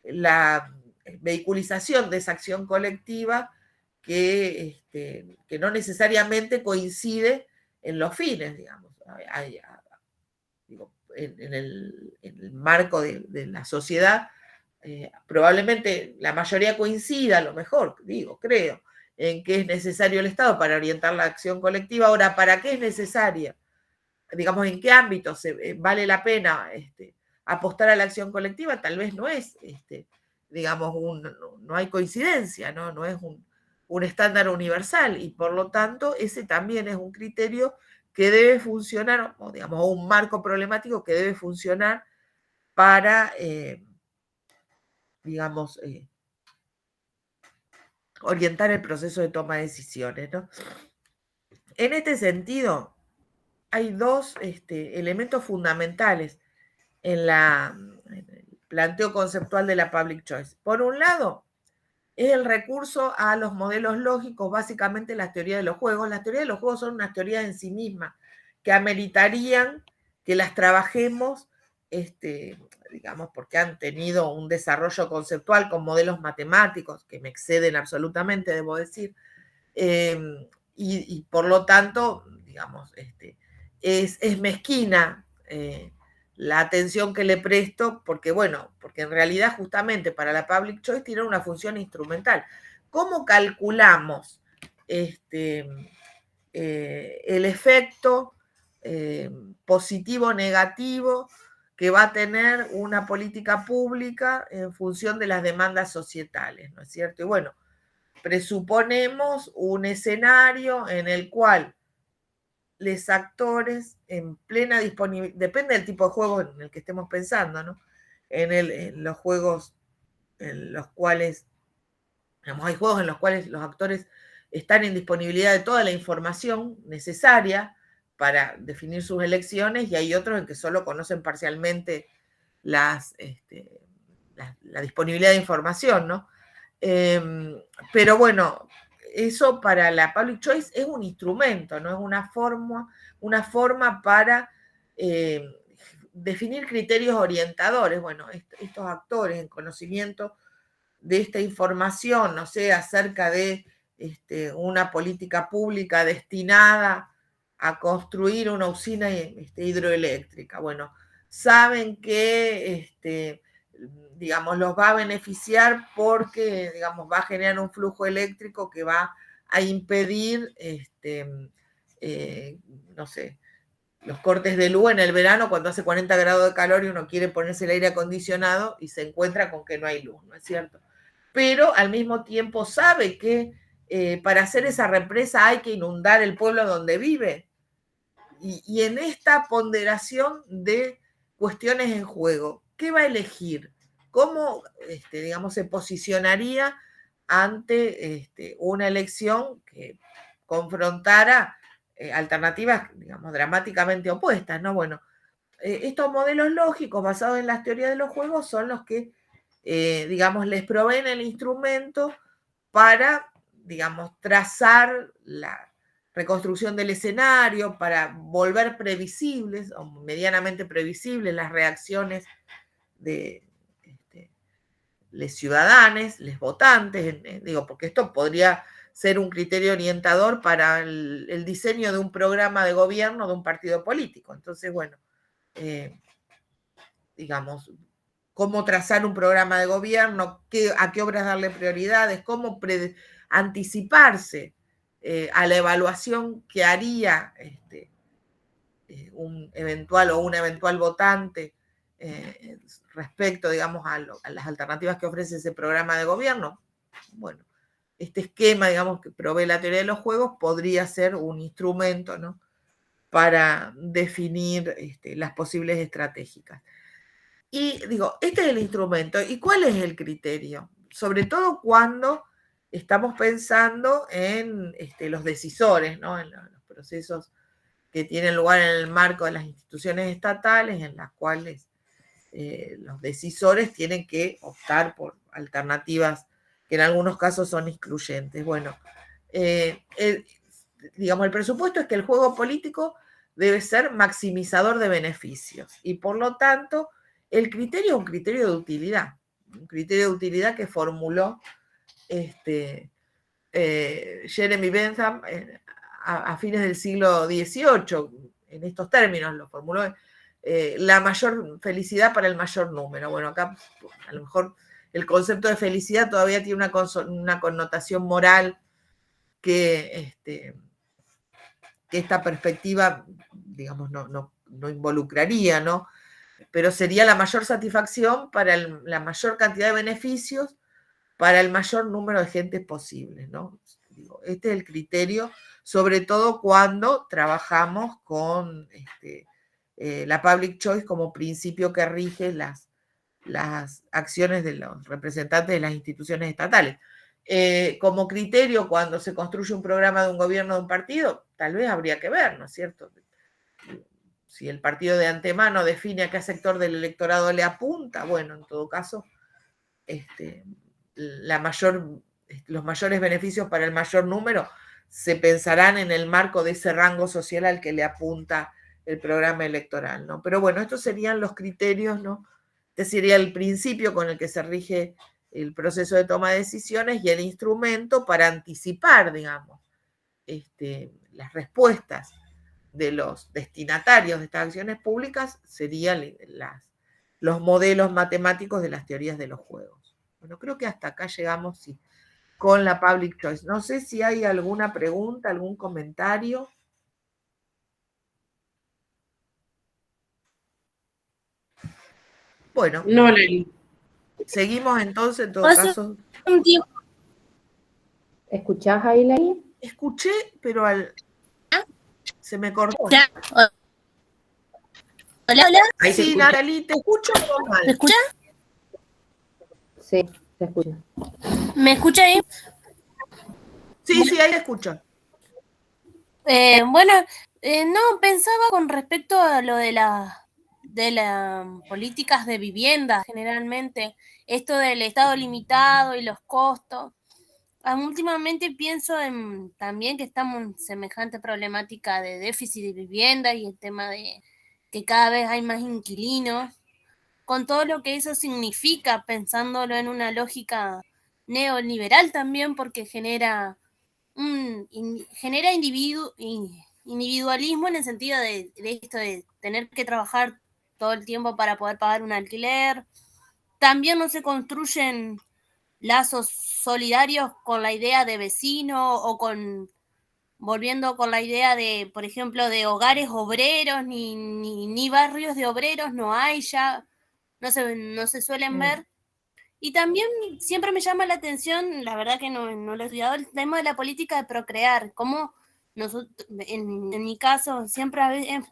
la vehiculización de esa acción colectiva que no necesariamente coincide en los fines, digamos. Digo, en el marco de la sociedad, probablemente la mayoría coincida, a lo mejor, digo, creo, en que es necesario el Estado para orientar la acción colectiva. Ahora, ¿para qué es necesaria? Digamos, ¿en qué ámbito vale la pena apostar a la acción colectiva? Tal vez no es, digamos, no hay coincidencia, no es un estándar universal, y por lo tanto ese también es un criterio que debe funcionar, o digamos, un marco problemático que debe funcionar para, digamos, orientar el proceso de toma de decisiones, ¿no? En este sentido, hay dos elementos fundamentales en el planteo conceptual de la public choice. Por un lado, es el recurso a los modelos lógicos, básicamente las teorías de los juegos. Las teorías de los juegos son unas teorías en sí mismas que ameritarían que las trabajemos, digamos, porque han tenido un desarrollo conceptual con modelos matemáticos que me exceden absolutamente, debo decir, y por lo tanto, digamos, es mezquina la atención que le presto, porque bueno, porque en realidad justamente para la public choice tiene una función instrumental. ¿Cómo calculamos el efecto positivo o negativo que va a tener una política pública en función de las demandas societales, ¿no es cierto? Y bueno, presuponemos un escenario en el cual los actores en plena disponibilidad, depende del tipo de juego en el que estemos pensando, ¿no? En los juegos en los cuales, digamos, hay juegos en los cuales los actores están en disponibilidad de toda la información necesaria para definir sus elecciones, y hay otros en que solo conocen parcialmente la disponibilidad de información, ¿no? Pero bueno, eso para la public choice es un instrumento, no es una forma para definir criterios orientadores. Bueno, estos actores en conocimiento de esta información, no sé, acerca de una política pública destinada a construir una usina hidroeléctrica. Bueno, saben que digamos, los va a beneficiar porque, digamos, va a generar un flujo eléctrico que va a impedir, no sé, los cortes de luz en el verano cuando hace 40 grados de calor y uno quiere ponerse el aire acondicionado y se encuentra con que no hay luz, ¿no es cierto? Pero al mismo tiempo sabe que para hacer esa represa hay que inundar el pueblo donde vive. Y en esta ponderación de cuestiones en juego, ¿qué va a elegir? ¿Cómo, digamos, se posicionaría ante una elección que confrontara alternativas, digamos, dramáticamente opuestas, ¿no? Bueno, estos modelos lógicos basados en las teorías de los juegos son los que, digamos, les proveen el instrumento para, digamos, trazar la reconstrucción del escenario, para volver previsibles o medianamente previsibles las reacciones de los ciudadanos, los votantes, digo, porque esto podría ser un criterio orientador para el diseño de un programa de gobierno de un partido político. Entonces, bueno, digamos, cómo trazar un programa de gobierno, a qué obras darle prioridades, cómo anticiparse a la evaluación que haría un eventual o una eventual votante respecto, digamos, a las alternativas que ofrece ese programa de gobierno. Bueno, este esquema, digamos, que provee la teoría de los juegos podría ser un instrumento, ¿no?, para definir las posibles estratégicas. Y digo, este es el instrumento. ¿Y cuál es el criterio? Sobre todo cuando estamos pensando en los decisores, ¿no?, en los procesos que tienen lugar en el marco de las instituciones estatales, en las cuales los decisores tienen que optar por alternativas que en algunos casos son excluyentes. Bueno, digamos, el presupuesto es que el juego político debe ser maximizador de beneficios y por lo tanto el criterio es un criterio de utilidad que formuló Jeremy Bentham a fines del siglo XVIII, en estos términos lo formuló, la mayor felicidad para el mayor número. Bueno, acá a lo mejor el concepto de felicidad todavía tiene una connotación moral que esta perspectiva, digamos, no involucraría, ¿no? Pero sería la mayor satisfacción para la mayor cantidad de beneficios para el mayor número de gente posible, ¿no? Este es el criterio, sobre todo cuando trabajamos con la public choice como principio que rige las acciones de los representantes de las instituciones estatales. Como criterio, cuando se construye un programa de un gobierno de un partido, tal vez habría que ver, ¿no es cierto? Si el partido de antemano define a qué sector del electorado le apunta, bueno, en todo caso, los mayores beneficios para el mayor número se pensarán en el marco de ese rango social al que le apunta el programa electoral, ¿no? Pero bueno, estos serían los criterios, ¿no? Este sería el principio con el que se rige el proceso de toma de decisiones y el instrumento para anticipar, digamos, las respuestas de los destinatarios de estas acciones públicas serían los modelos matemáticos de las teorías de los juegos. Bueno, creo que hasta acá llegamos, sí, con la public choice. No sé si hay alguna pregunta, algún comentario. Bueno, No, Leli. seguimos entonces, en todo Hace caso. un tiempo. ¿Escuchás ahí, Lali? Escuché, pero se me cortó. Hola, hola. Ahí sí, Natalie, ¿te escucho o mal? ¿Me escucha? Sí, se escucha. ¿Me escucha ahí? Sí, sí, ahí te escucho. Bueno, no, pensaba con respecto a lo de las políticas de vivienda, generalmente, esto del estado limitado y los costos. Últimamente pienso también que estamos en semejante problemática de déficit de vivienda y el tema de que cada vez hay más inquilinos, con todo lo que eso significa, pensándolo en una lógica neoliberal también, porque genera individualismo en el sentido de esto de tener que trabajar todo el tiempo para poder pagar un alquiler. También no se construyen lazos solidarios con la idea de vecino o volviendo con la idea de, por ejemplo, de hogares obreros, ni barrios de obreros no hay ya, no se suelen ver. Y también siempre me llama la atención, la verdad que no lo he estudiado, el tema de la política de procrear, cómo nosotros, en mi caso, siempre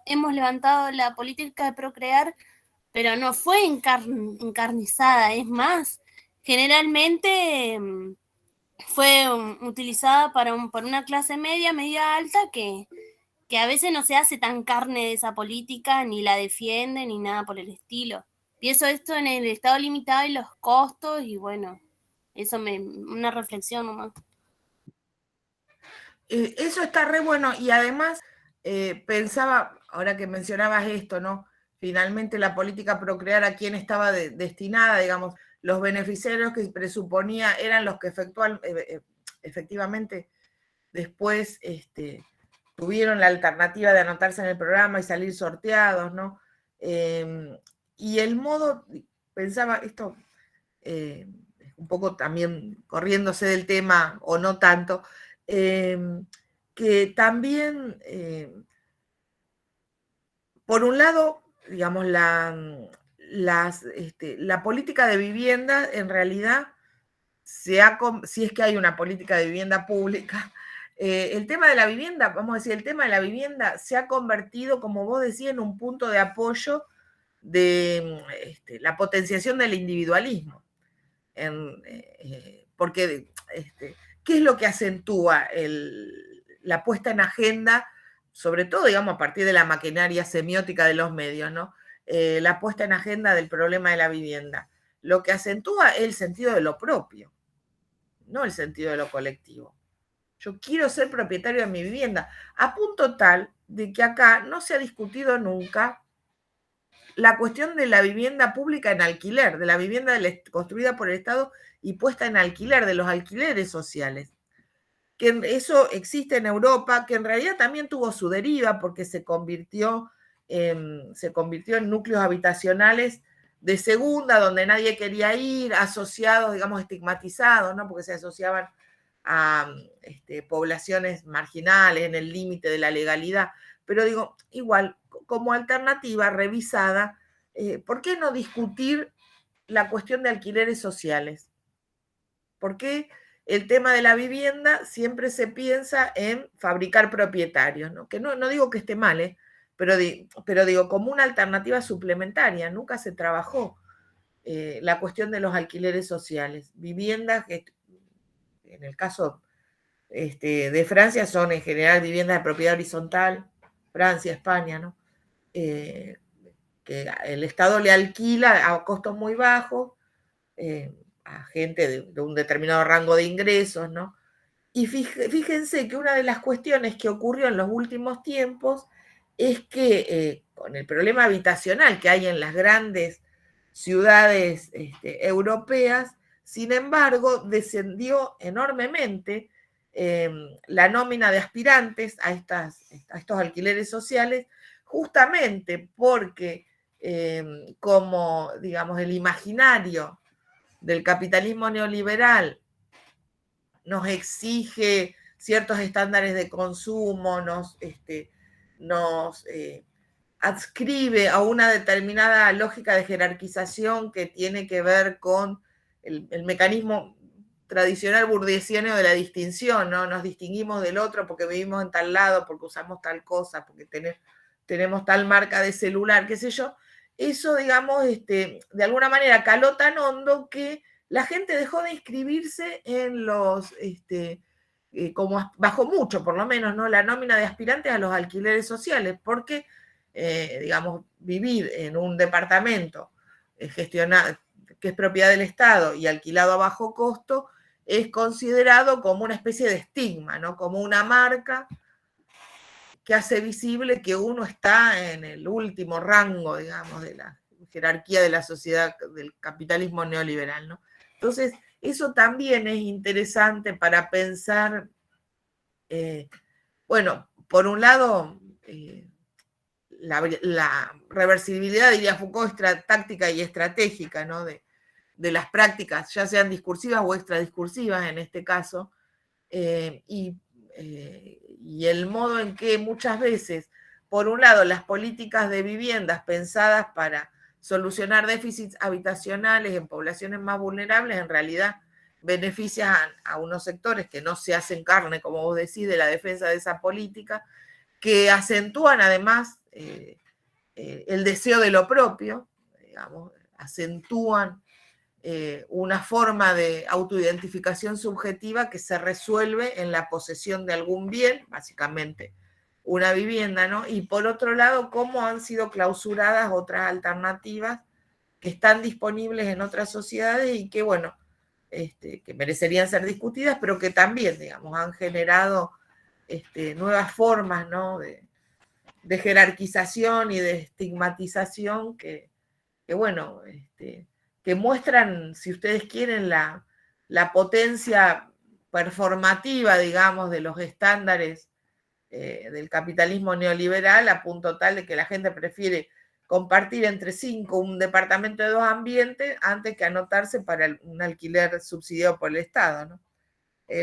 hemos levantado la política de procrear, pero no fue encarnizada, es más, generalmente fue utilizada por una clase media alta que a veces no se hace tan carne de esa política, ni la defiende, ni nada por el estilo. Pienso esto en el estado limitado y los costos, y bueno, una reflexión nomás. Eso está re bueno y además pensaba, ahora que mencionabas esto, ¿no? Finalmente la política procrear a quién estaba destinada, digamos, los beneficiarios que presuponía eran los que efectivamente después tuvieron la alternativa de anotarse en el programa y salir sorteados, ¿no? Y el modo, pensaba esto, un poco también corriéndose del tema o no tanto, que también, por un lado, digamos, la política de vivienda en realidad, si es que hay una política de vivienda pública, el tema de la vivienda, vamos a decir, el tema de la vivienda se ha convertido, como vos decías, en un punto de apoyo de la potenciación del individualismo. Porque, ¿qué es lo que acentúa la puesta en agenda, sobre todo, digamos, a partir de la maquinaria semiótica de los medios, ¿no? La puesta en agenda del problema de la vivienda. Lo que acentúa es el sentido de lo propio, no el sentido de lo colectivo. Yo quiero ser propietario de mi vivienda, a punto tal de que acá no se ha discutido nunca la cuestión de la vivienda pública en alquiler, de la vivienda construida por el Estado y puesta en alquiler, de los alquileres sociales. Que eso existe en Europa, que en realidad también tuvo su deriva porque se convirtió en núcleos habitacionales de segunda, donde nadie quería ir, asociados, digamos, estigmatizados, ¿no? Porque se asociaban a poblaciones marginales en el límite de la legalidad. Pero digo, igual, como alternativa revisada, ¿por qué no discutir la cuestión de alquileres sociales? ¿Por qué el tema de la vivienda siempre se piensa en fabricar propietarios? ¿No? Que no digo que esté mal, pero digo, como una alternativa suplementaria, nunca se trabajó la cuestión de los alquileres sociales. Viviendas que, en el caso de Francia, son en general viviendas de propiedad horizontal, Francia, España, ¿no? Que el Estado le alquila a costos muy bajos a gente de un determinado rango de ingresos, ¿no? Y fíjense que una de las cuestiones que ocurrió en los últimos tiempos es que con el problema habitacional que hay en las grandes ciudades europeas, sin embargo, descendió enormemente la nómina de aspirantes a estos alquileres sociales, justamente porque como, digamos, el imaginario del capitalismo neoliberal nos exige ciertos estándares de consumo, nos adscribe a una determinada lógica de jerarquización que tiene que ver con el mecanismo tradicional burguesiano de la distinción, ¿no? Nos distinguimos del otro porque vivimos en tal lado, porque usamos tal cosa, porque tenemos tal marca de celular, qué sé yo. Eso, digamos, de alguna manera caló tan hondo que la gente dejó de inscribirse en los, como bajó mucho por lo menos, ¿no? La nómina de aspirantes a los alquileres sociales, porque, digamos, vivir en un departamento gestionado, que es propiedad del Estado y alquilado a bajo costo, es considerado como una especie de estigma, ¿no? Como una marca que hace visible que uno está en el último rango, digamos, de la jerarquía de la sociedad, del capitalismo neoliberal, ¿no? Entonces, eso también es interesante para pensar, bueno, por un lado, la reversibilidad, diría Foucault, táctica y estratégica, ¿no? de las prácticas, ya sean discursivas o extradiscursivas en este caso, y el modo en que muchas veces, por un lado, las políticas de viviendas pensadas para solucionar déficits habitacionales en poblaciones más vulnerables, en realidad benefician a unos sectores que no se hacen carne, como vos decís, de la defensa de esa política, que acentúan además el deseo de lo propio, digamos, acentúan una forma de autoidentificación subjetiva que se resuelve en la posesión de algún bien, básicamente una vivienda, ¿no? Y por otro lado, cómo han sido clausuradas otras alternativas que están disponibles en otras sociedades y que, bueno, que merecerían ser discutidas, pero que también, digamos, han generado nuevas formas, ¿no? de jerarquización y de estigmatización que bueno, que muestran, si ustedes quieren, la potencia performativa, digamos, de los estándares del capitalismo neoliberal, a punto tal de que la gente prefiere compartir entre 5 un departamento de 2 ambientes antes que anotarse para un alquiler subsidiado por el Estado, ¿no?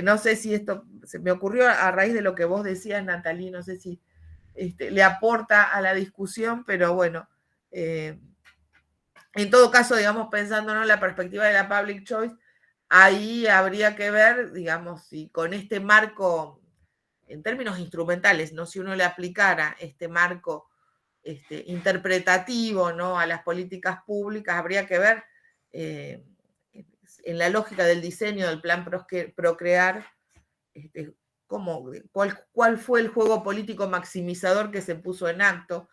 No sé si esto se me ocurrió a raíz de lo que vos decías, Natalie, no sé si le aporta a la discusión, pero bueno, en todo caso, digamos, pensando en la perspectiva de la public choice, ahí habría que ver, digamos, si con este marco, en términos instrumentales, ¿no? Si uno le aplicara este marco interpretativo, ¿no? a las políticas públicas, habría que ver en la lógica del diseño del plan Procrear, cuál fue el juego político maximizador que se puso en acto,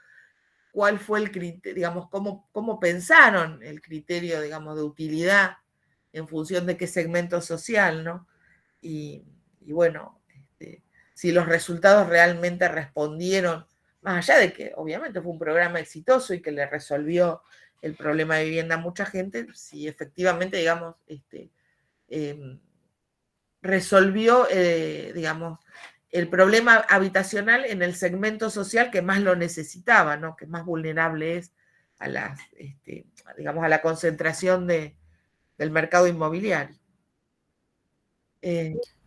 cuál fue el criterio, digamos, cómo pensaron el criterio, digamos, de utilidad en función de qué segmento social, ¿no? Y bueno, si los resultados realmente respondieron, más allá de que obviamente fue un programa exitoso y que le resolvió el problema de vivienda a mucha gente, si efectivamente, digamos, resolvió, digamos, el problema habitacional en el segmento social que más lo necesitaba, ¿no? Que más vulnerable es a las, digamos, a la concentración del mercado inmobiliario.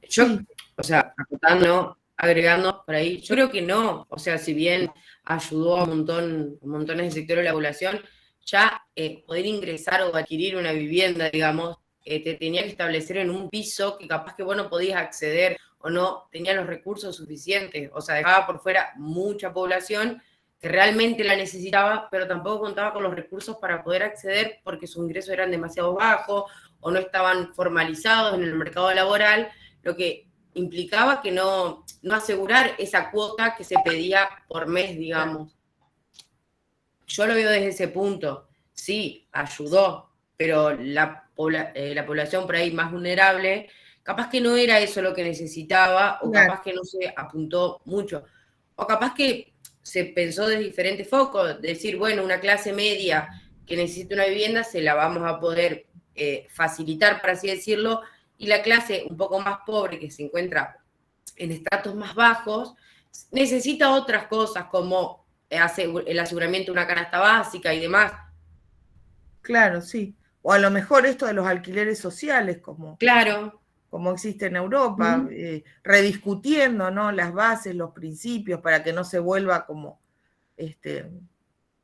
Yo, Sí. o sea, acotando, agregando por ahí, yo creo que no, o sea, si bien ayudó a montones de sectores de la población, ya poder ingresar o adquirir una vivienda, digamos, te tenía que establecer en un piso que capaz que vos no podías acceder o no tenías los recursos suficientes, o sea, dejaba por fuera mucha población que realmente la necesitaba, pero tampoco contaba con los recursos para poder acceder porque sus ingresos eran demasiado bajos o no estaban formalizados en el mercado laboral, lo que implicaba que no asegurar esa cuota que se pedía por mes, digamos. Yo lo veo desde ese punto. Sí, ayudó, pero la población por ahí más vulnerable capaz que no era eso lo que necesitaba, o Claro. capaz que no se apuntó mucho, o capaz que se pensó de diferentes focos, decir, bueno, una clase media que necesita una vivienda se la vamos a poder facilitar, por así decirlo, y la clase un poco más pobre que se encuentra en estratos más bajos, necesita otras cosas como el aseguramiento de una canasta básica y demás. Claro, sí. O a lo mejor esto de los alquileres sociales, como Claro. Como existe en Europa, rediscutiendo, ¿no?, las bases, los principios, para que no se vuelva como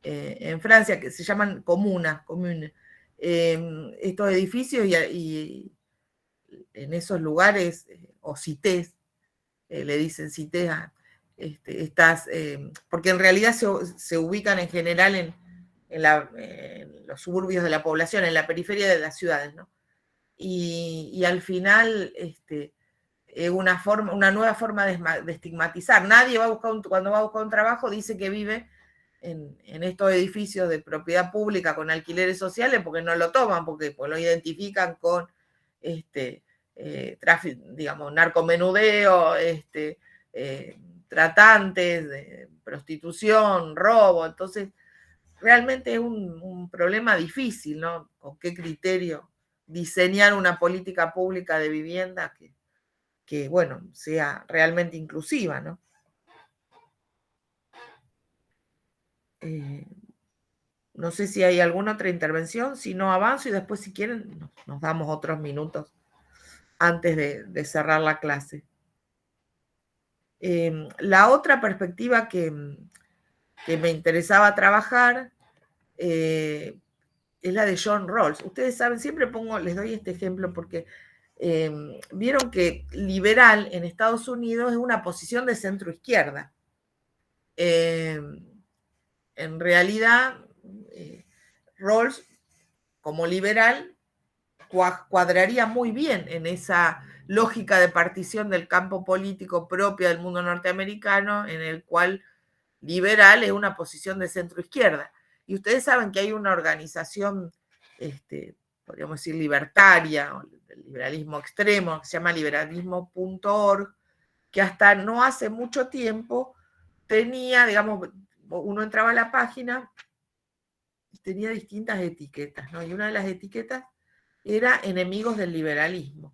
en Francia, que se llaman comunas, estos edificios y en esos lugares, o cités, le dicen cités a porque en realidad se ubican en general en los suburbios de la población, en la periferia de las ciudades, ¿no? Y al final una nueva forma de estigmatizar. Nadie va a buscar cuando va a buscar un trabajo dice que vive en estos edificios de propiedad pública con alquileres sociales porque no lo toman, porque pues, lo identifican con digamos, narcomenudeo, tratantes, de prostitución, robo. Entonces, realmente es un problema difícil, ¿no? ¿Con qué criterio diseñar una política pública de vivienda que bueno, sea realmente inclusiva, ¿no? No sé si hay alguna otra intervención, si no avanzo y después si quieren nos damos otros minutos antes de cerrar la clase. La otra perspectiva que me interesaba trabajar es la de John Rawls. Ustedes saben, siempre les doy este ejemplo porque vieron que liberal en Estados Unidos es una posición de centro izquierda. En realidad, Rawls, como liberal, cuadraría muy bien en esa lógica de partición del campo político propia del mundo norteamericano, en el cual liberal es una posición de centro izquierda. Y ustedes saben que hay una organización, podríamos decir, libertaria, o del liberalismo extremo, que se llama liberalismo.org, que hasta no hace mucho tiempo tenía, digamos, uno entraba a la página y tenía distintas etiquetas, ¿no? Y una de las etiquetas era enemigos del liberalismo.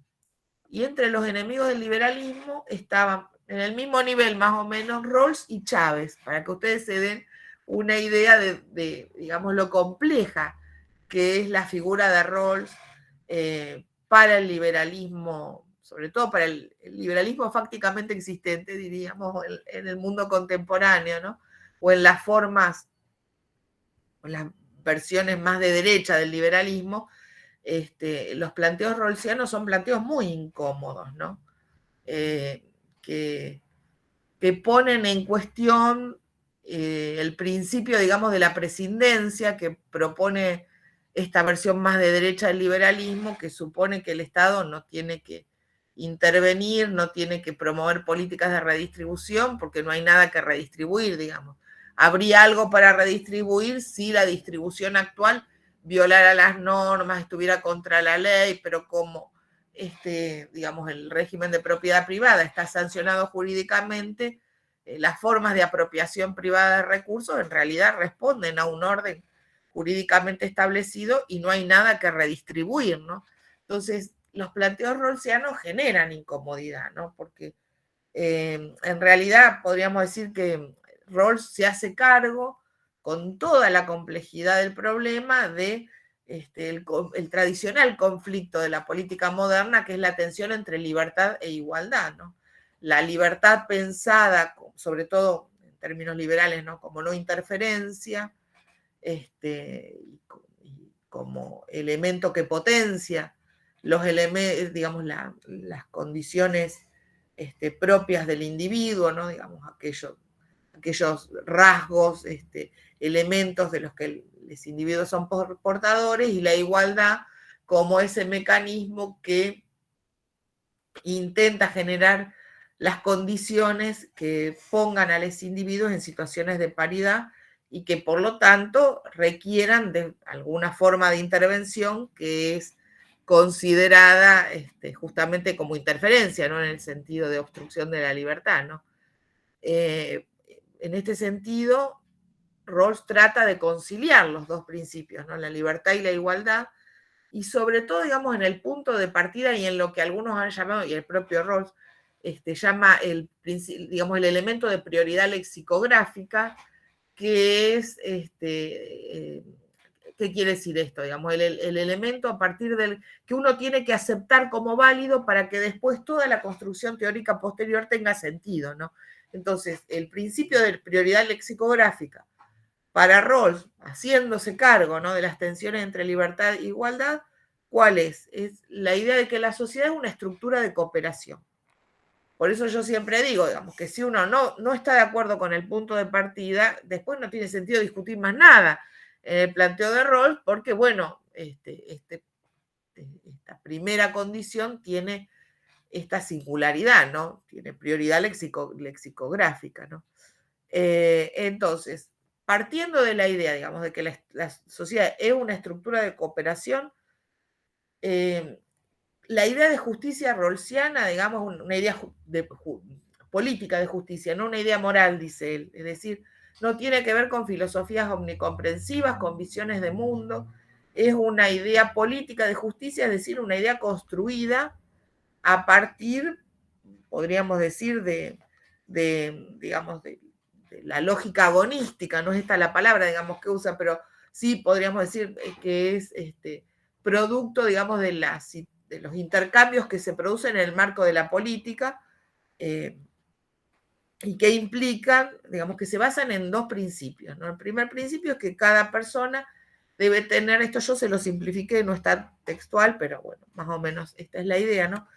Y entre los enemigos del liberalismo estaban en el mismo nivel más o menos Rawls y Chávez, para que ustedes se den una idea de digamos, lo compleja que es la figura de Rawls para el liberalismo, sobre todo para el liberalismo fácticamente existente, diríamos, en el mundo contemporáneo, ¿no? O en las formas, o las versiones más de derecha del liberalismo. Los planteos rawlsianos son planteos muy incómodos, ¿no? Que ponen en cuestión el principio, digamos, de la prescindencia que propone esta versión más de derecha del liberalismo, que supone que el Estado no tiene que intervenir, no tiene que promover políticas de redistribución, porque no hay nada que redistribuir, digamos. Habría algo para redistribuir si la distribución actual violara las normas, estuviera contra la ley, pero como digamos, el régimen de propiedad privada está sancionado jurídicamente, las formas de apropiación privada de recursos en realidad responden a un orden jurídicamente establecido y no hay nada que redistribuir, ¿no? Entonces, los planteos rawlsianos generan incomodidad, ¿no? Porque en realidad podríamos decir que Rawls se hace cargo con toda la complejidad del problema de el tradicional conflicto de la política moderna, que es la tensión entre libertad e igualdad, ¿no? La libertad pensada, sobre todo en términos liberales, ¿no?, como no interferencia, y como elemento que potencia los elementos, digamos, las condiciones propias del individuo, ¿no? Digamos, aquellos rasgos, elementos de los que los individuos son portadores, y la igualdad como ese mecanismo que intenta generar las condiciones que pongan a los individuos en situaciones de paridad y que por lo tanto requieran de alguna forma de intervención, que es considerada justamente como interferencia, ¿no? En el sentido de obstrucción de la libertad, ¿no? En este sentido, Rawls trata de conciliar los dos principios, ¿no? La libertad y la igualdad, y sobre todo, digamos, en el punto de partida y en lo que algunos han llamado, y el propio Rawls llama digamos, el elemento de prioridad lexicográfica, que es, ¿qué quiere decir esto? Digamos, el elemento a partir del que uno tiene que aceptar como válido para que después toda la construcción teórica posterior tenga sentido, ¿no? Entonces, el principio de prioridad lexicográfica para Rawls, haciéndose cargo, ¿no?, de las tensiones entre libertad e igualdad, ¿cuál es? Es la idea de que la sociedad es una estructura de cooperación. Por eso yo siempre digo, digamos, que si uno no está de acuerdo con el punto de partida, después no tiene sentido discutir más nada en el planteo de Rawls, porque, bueno, esta primera condición tiene esta singularidad, ¿no? Tiene prioridad lexicográfica, ¿no? Entonces, partiendo de la idea, digamos, de que la sociedad es una estructura de cooperación, la idea de justicia rawlsiana, digamos, una idea política de justicia, no una idea moral, dice él, es decir, no tiene que ver con filosofías omnicomprensivas, con visiones de mundo, es una idea política de justicia, es decir, una idea construida a partir, podríamos decir, digamos, de la lógica agonística, no es esta la palabra, digamos, que usa, pero sí podríamos decir que es producto, digamos, de los intercambios que se producen en el marco de la política y que implican, digamos, que se basan en dos principios, ¿no? El primer principio es que cada persona debe tener, esto yo se lo simplifiqué, no está textual, pero bueno, más o menos esta es la idea, ¿no?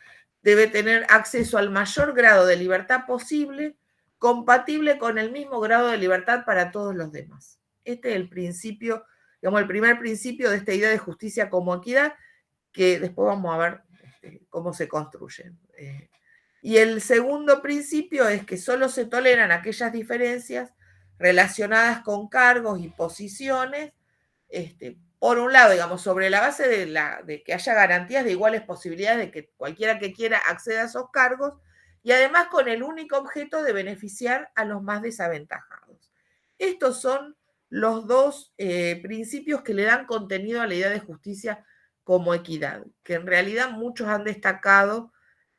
Debe tener acceso al mayor grado de libertad posible, compatible con el mismo grado de libertad para todos los demás. Este es el principio, digamos, el primer principio de esta idea de justicia como equidad, que después vamos a ver cómo se construye. Y el segundo principio es que solo se toleran aquellas diferencias relacionadas con cargos y posiciones, por un lado, digamos, sobre la base de que haya garantías de iguales posibilidades de que cualquiera que quiera acceda a esos cargos, y además con el único objeto de beneficiar a los más desaventajados. Estos son los dos principios que le dan contenido a la idea de justicia como equidad, que en realidad muchos han destacado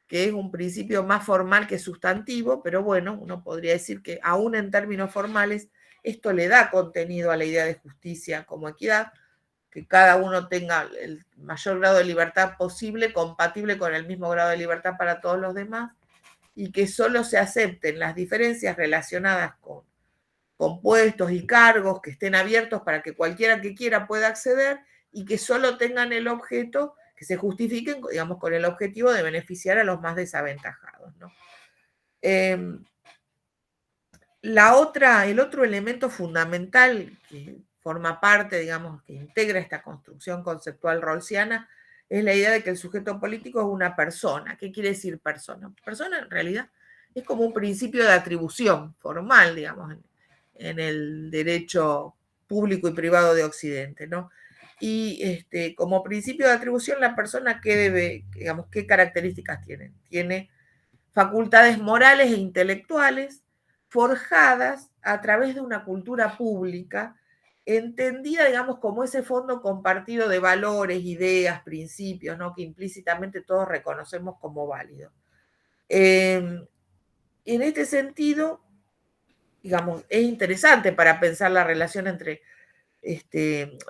que es un principio más formal que sustantivo, pero bueno, uno podría decir que aún en términos formales esto le da contenido a la idea de justicia como equidad, que cada uno tenga el mayor grado de libertad posible, compatible con el mismo grado de libertad para todos los demás, y que solo se acepten las diferencias relacionadas con puestos y cargos que estén abiertos para que cualquiera que quiera pueda acceder, y que solo tengan el objeto, que se justifiquen, digamos, con el objetivo de beneficiar a los más desaventajados, ¿no? El otro elemento fundamental que forma parte, digamos, que integra esta construcción conceptual rawlsiana, es la idea de que el sujeto político es una persona. ¿Qué quiere decir persona? Persona en realidad es como un principio de atribución formal, digamos, en el derecho público y privado de Occidente, ¿no? Y como principio de atribución, la persona, ¿qué características tiene? Tiene facultades morales e intelectuales forjadas a través de una cultura pública, entendida, digamos, como ese fondo compartido de valores, ideas, principios, ¿no?, que implícitamente todos reconocemos como válidos. En este sentido, digamos, es interesante para pensar la relación entre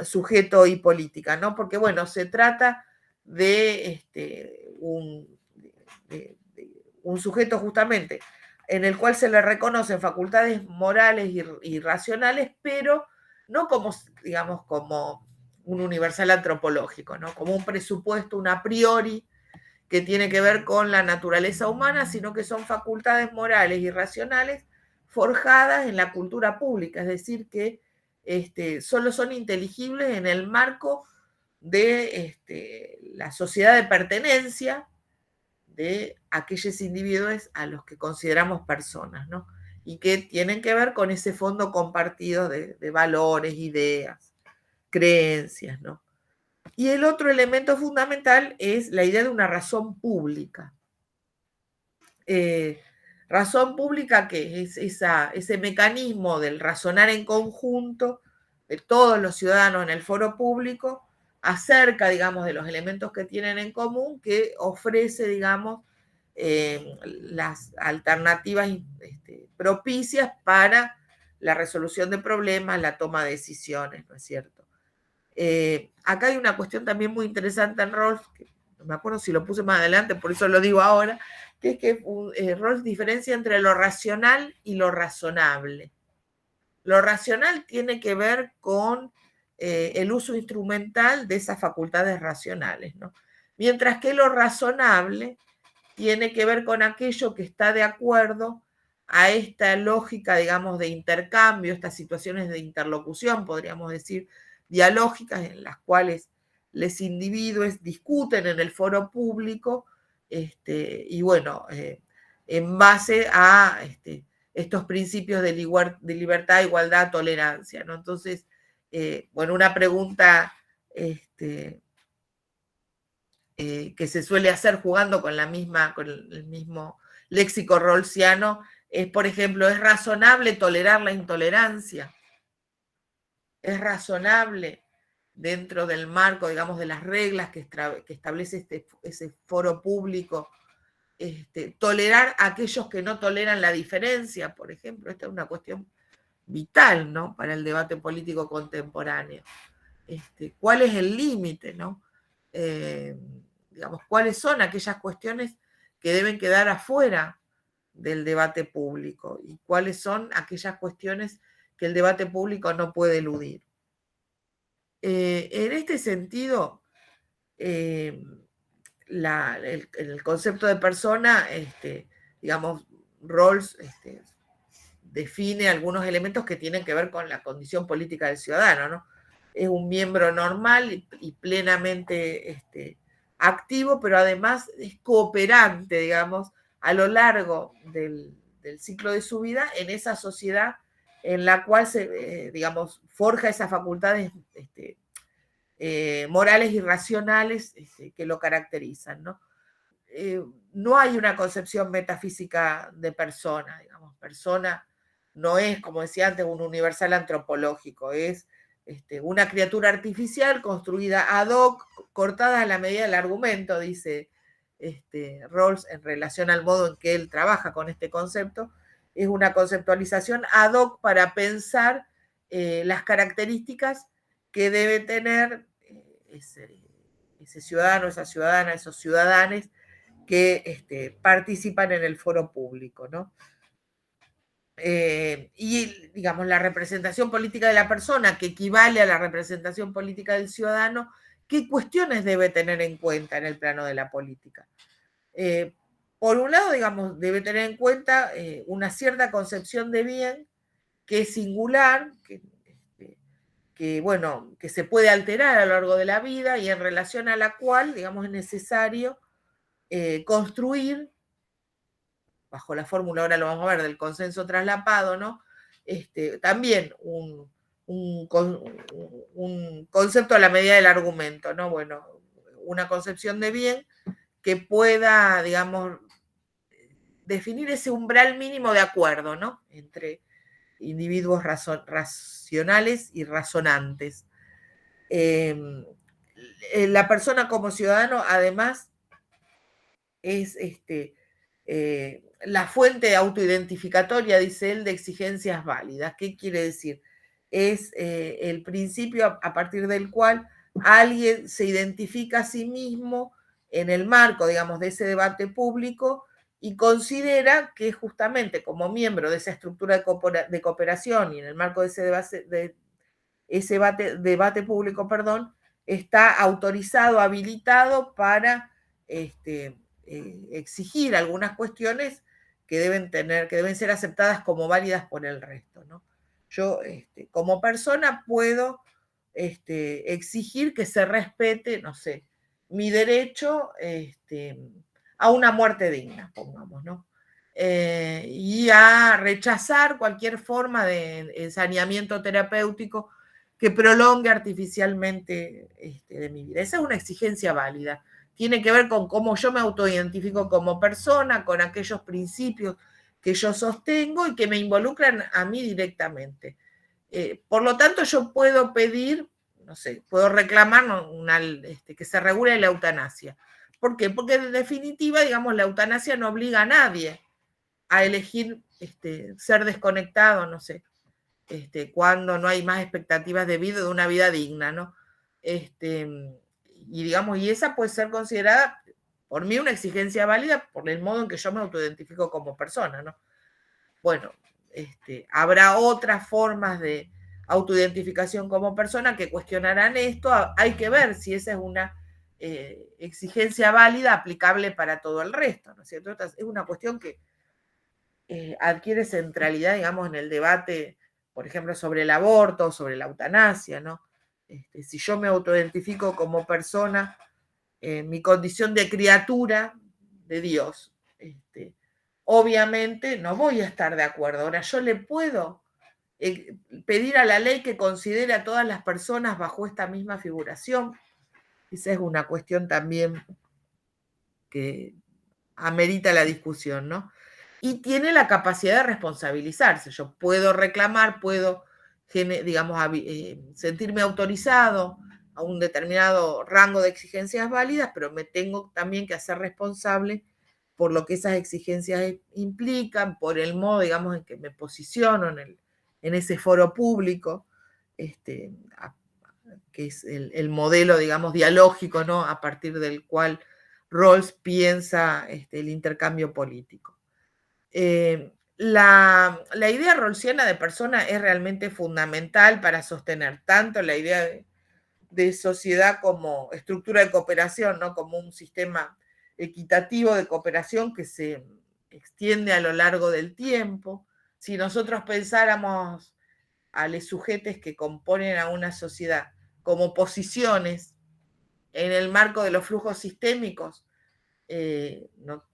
sujeto y política, ¿no? Porque, bueno, se trata de un sujeto justamente en el cual se le reconocen facultades morales y racionales, pero no como, digamos, como un universal antropológico, ¿no? Como un presupuesto, un a priori, que tiene que ver con la naturaleza humana, sino que son facultades morales y racionales forjadas en la cultura pública, es decir, que solo son inteligibles en el marco de la sociedad de pertenencia de aquellos individuos a los que consideramos personas, ¿no? Y que tienen que ver con ese fondo compartido de valores, ideas, creencias, ¿no? Y el otro elemento fundamental es la idea de una razón pública. Razón pública que es ese mecanismo del razonar en conjunto de todos los ciudadanos en el foro público acerca, digamos, de los elementos que tienen en común, que ofrece, digamos, las alternativas propicias para la resolución de problemas, la toma de decisiones, ¿no es cierto? Acá hay una cuestión también muy interesante en Rawls, que no me acuerdo si lo puse más adelante, por eso lo digo ahora, que es que Rawls diferencia entre lo racional y lo razonable. Lo racional tiene que ver con el uso instrumental de esas facultades racionales, ¿no? Mientras que lo razonable tiene que ver con aquello que está de acuerdo a esta lógica, digamos, de intercambio, estas situaciones de interlocución, podríamos decir, dialógicas, en las cuales los individuos discuten en el foro público, y bueno, en base a estos principios de libertad, igualdad, tolerancia, ¿no? Entonces, bueno, una pregunta que se suele hacer jugando con el mismo léxico rawlsiano es, por ejemplo, ¿es razonable tolerar la intolerancia? ¿Es razonable dentro del marco, digamos, de las reglas que establece ese foro público, tolerar a aquellos que no toleran la diferencia, por ejemplo? Esta es una cuestión vital, ¿no?, para el debate político contemporáneo. ¿Cuál es el límite, no? Digamos, ¿cuáles son aquellas cuestiones que deben quedar afuera del debate público y cuáles son aquellas cuestiones que el debate público no puede eludir? En este sentido, el concepto de persona, digamos, Rawls define algunos elementos que tienen que ver con la condición política del ciudadano, ¿no? Es un miembro normal y plenamente activo, pero además es cooperante, digamos, a lo largo del ciclo de su vida en esa sociedad en la cual se, digamos, forja esas facultades morales y racionales que lo caracterizan, ¿no? No hay una concepción metafísica de persona, digamos, persona no es, como decía antes, un universal antropológico, es una criatura artificial construida ad hoc, cortada a la medida del argumento, dice Rawls en relación al modo en que él trabaja con este concepto. Es una conceptualización ad hoc para pensar las características que debe tener ese ciudadano, esa ciudadana, esos ciudadanos que participan en el foro público, ¿no? Y, digamos, la representación política de la persona, que equivale a la representación política del ciudadano, ¿qué cuestiones debe tener en cuenta en el plano de la política? Por un lado, digamos, debe tener en cuenta una cierta concepción de bien que es singular, que, bueno, que se puede alterar a lo largo de la vida y en relación a la cual, digamos, es necesario construir, bajo la fórmula, ahora lo vamos a ver, del consenso traslapado, ¿no? También un concepto a la medida del argumento, ¿no? Bueno, una concepción de bien que pueda, digamos, definir ese umbral mínimo de acuerdo, ¿no?, entre individuos racionales y razonantes. La persona como ciudadano, además, es la fuente autoidentificatoria, dice él, de exigencias válidas. ¿Qué quiere decir? Es el principio a partir del cual alguien se identifica a sí mismo en el marco, digamos, de ese debate público y considera que justamente como miembro de esa estructura de cooperación y en el marco de ese debate público, perdón, está autorizado, habilitado para exigir algunas cuestiones que deben ser aceptadas como válidas por el resto, ¿no? Yo, como persona, puedo exigir que se respete, no sé, mi derecho a una muerte digna, pongamos, ¿no? Y a rechazar cualquier forma de saneamiento terapéutico que prolongue artificialmente de mi vida. Esa es una exigencia válida. Tiene que ver con cómo yo me autoidentifico como persona, con aquellos principios que yo sostengo y que me involucran a mí directamente. Por lo tanto, yo puedo pedir, no sé, puedo reclamar que se regule la eutanasia. ¿Por qué? Porque en definitiva, digamos, la eutanasia no obliga a nadie a elegir ser desconectado, no sé, cuando no hay más expectativas de vida, de una vida digna, ¿no? Y digamos, y esa puede ser considerada por mí una exigencia válida por el modo en que yo me autoidentifico como persona, ¿no? Bueno, habrá otras formas de autoidentificación como persona que cuestionarán esto. Hay que ver si esa es una exigencia válida aplicable para todo el resto, ¿no es cierto? Es una cuestión que adquiere centralidad, digamos, en el debate, por ejemplo, sobre el aborto, sobre la eutanasia, ¿no? Si yo me autoidentifico como persona, mi condición de criatura de Dios, obviamente no voy a estar de acuerdo. Ahora, yo le puedo pedir a la ley que considere a todas las personas bajo esta misma figuración. Esa es una cuestión también que amerita la discusión, ¿no? Y tiene la capacidad de responsabilizarse. Yo puedo reclamar, puedo, digamos, sentirme autorizado a un determinado rango de exigencias válidas, pero me tengo también que hacer responsable por lo que esas exigencias implican, por el modo, digamos, en que me posiciono en ese foro público, que es el modelo, digamos, dialógico, ¿no? A partir del cual Rawls piensa el intercambio político. La idea rawlsiana de persona es realmente fundamental para sostener tanto la idea de sociedad como estructura de cooperación, ¿no? Como un sistema equitativo de cooperación que se extiende a lo largo del tiempo. Si nosotros pensáramos a los sujetos que componen a una sociedad como posiciones en el marco de los flujos sistémicos,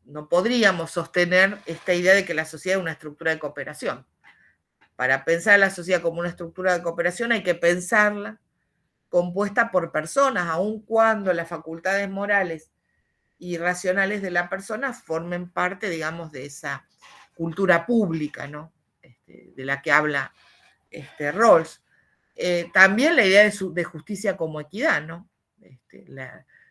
no podríamos sostener esta idea de que la sociedad es una estructura de cooperación. Para pensar a la sociedad como una estructura de cooperación hay que pensarla compuesta por personas, aun cuando las facultades morales y racionales de la persona formen parte, digamos, de esa cultura pública, ¿no? De la que habla Rawls. También la idea de justicia como equidad, ¿no?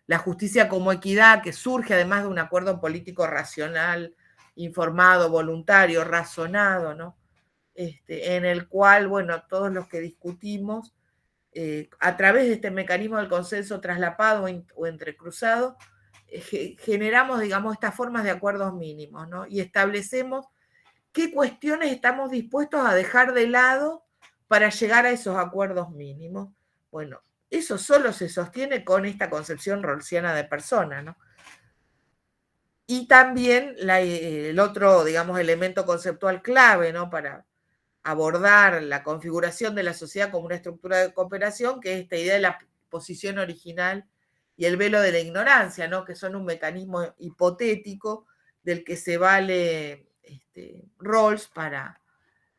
La justicia como equidad que surge además de un acuerdo político racional, informado, voluntario, razonado, ¿no? En el cual, bueno, todos los que discutimos, a través de este mecanismo del consenso traslapado o entrecruzado, generamos, digamos, estas formas de acuerdos mínimos, ¿no? Y establecemos qué cuestiones estamos dispuestos a dejar de lado para llegar a esos acuerdos mínimos. Bueno, eso solo se sostiene con esta concepción rawlsiana de persona, ¿no? Y también el otro, digamos, elemento conceptual clave, ¿no? Para abordar la configuración de la sociedad como una estructura de cooperación, que es esta idea de la posición original y el velo de la ignorancia, ¿no? Que son un mecanismo hipotético del que se vale Rawls para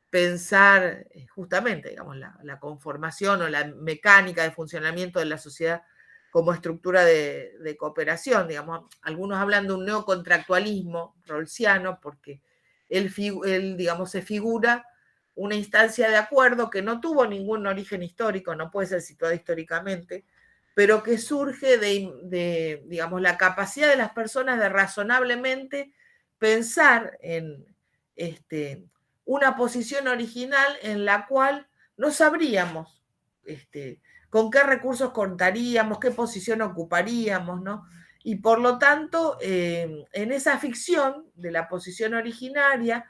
pensar justamente, digamos, la conformación o la mecánica de funcionamiento de la sociedad como estructura de cooperación. Digamos, algunos hablan de un neocontractualismo rawlsiano porque él, digamos, se figura una instancia de acuerdo que no tuvo ningún origen histórico, no puede ser situada históricamente, pero que surge de digamos, la capacidad de las personas de razonablemente pensar en una posición original en la cual no sabríamos con qué recursos contaríamos, qué posición ocuparíamos, ¿no? Y por lo tanto, en esa ficción de la posición originaria,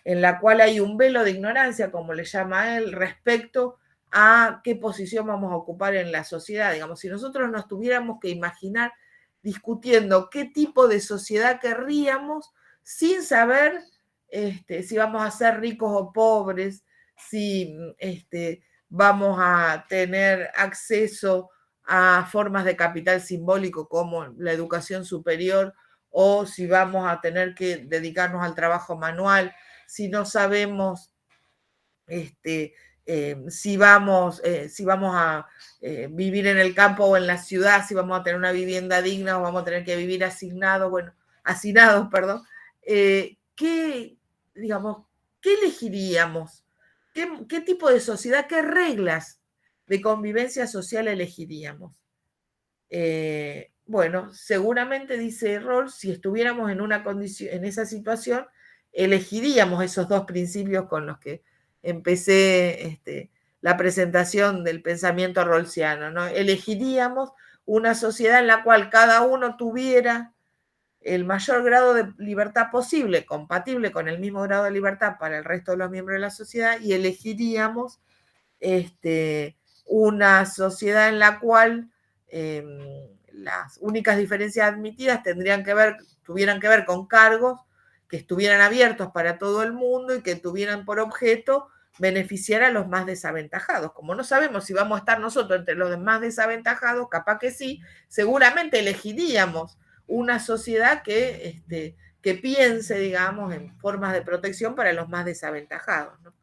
en la cual hay un velo de ignorancia, como le llama él, respecto a qué posición vamos a ocupar en la sociedad. Digamos, si nosotros nos tuviéramos que imaginar discutiendo qué tipo de sociedad querríamos, sin saber si vamos a ser ricos o pobres, si vamos a tener acceso a formas de capital simbólico como la educación superior, o si vamos a tener que dedicarnos al trabajo manual, si no sabemos si vamos a vivir en el campo o en la ciudad, si vamos a tener una vivienda digna o vamos a tener que vivir hacinados, perdón. ¿Qué elegiríamos? ¿Qué tipo de sociedad, qué reglas de convivencia social elegiríamos? Bueno, seguramente, dice Rawls, si estuviéramos en esa situación, elegiríamos esos dos principios con los que empecé la presentación del pensamiento rawlsiano, ¿no? Elegiríamos una sociedad en la cual cada uno tuviera el mayor grado de libertad posible, compatible con el mismo grado de libertad para el resto de los miembros de la sociedad, y elegiríamos una sociedad en la cual las únicas diferencias admitidas tuvieran que ver con cargos que estuvieran abiertos para todo el mundo y que tuvieran por objeto beneficiar a los más desaventajados. Como no sabemos si vamos a estar nosotros entre los más desaventajados, capaz que sí, seguramente elegiríamos una sociedad que piense, digamos, en formas de protección para los más desaventajados, ¿no?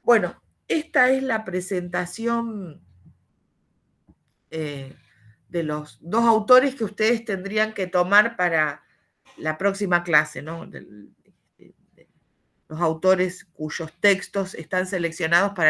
Bueno, esta es la presentación de los dos autores que ustedes tendrían que tomar para la próxima clase, ¿no? Los autores cuyos textos están seleccionados para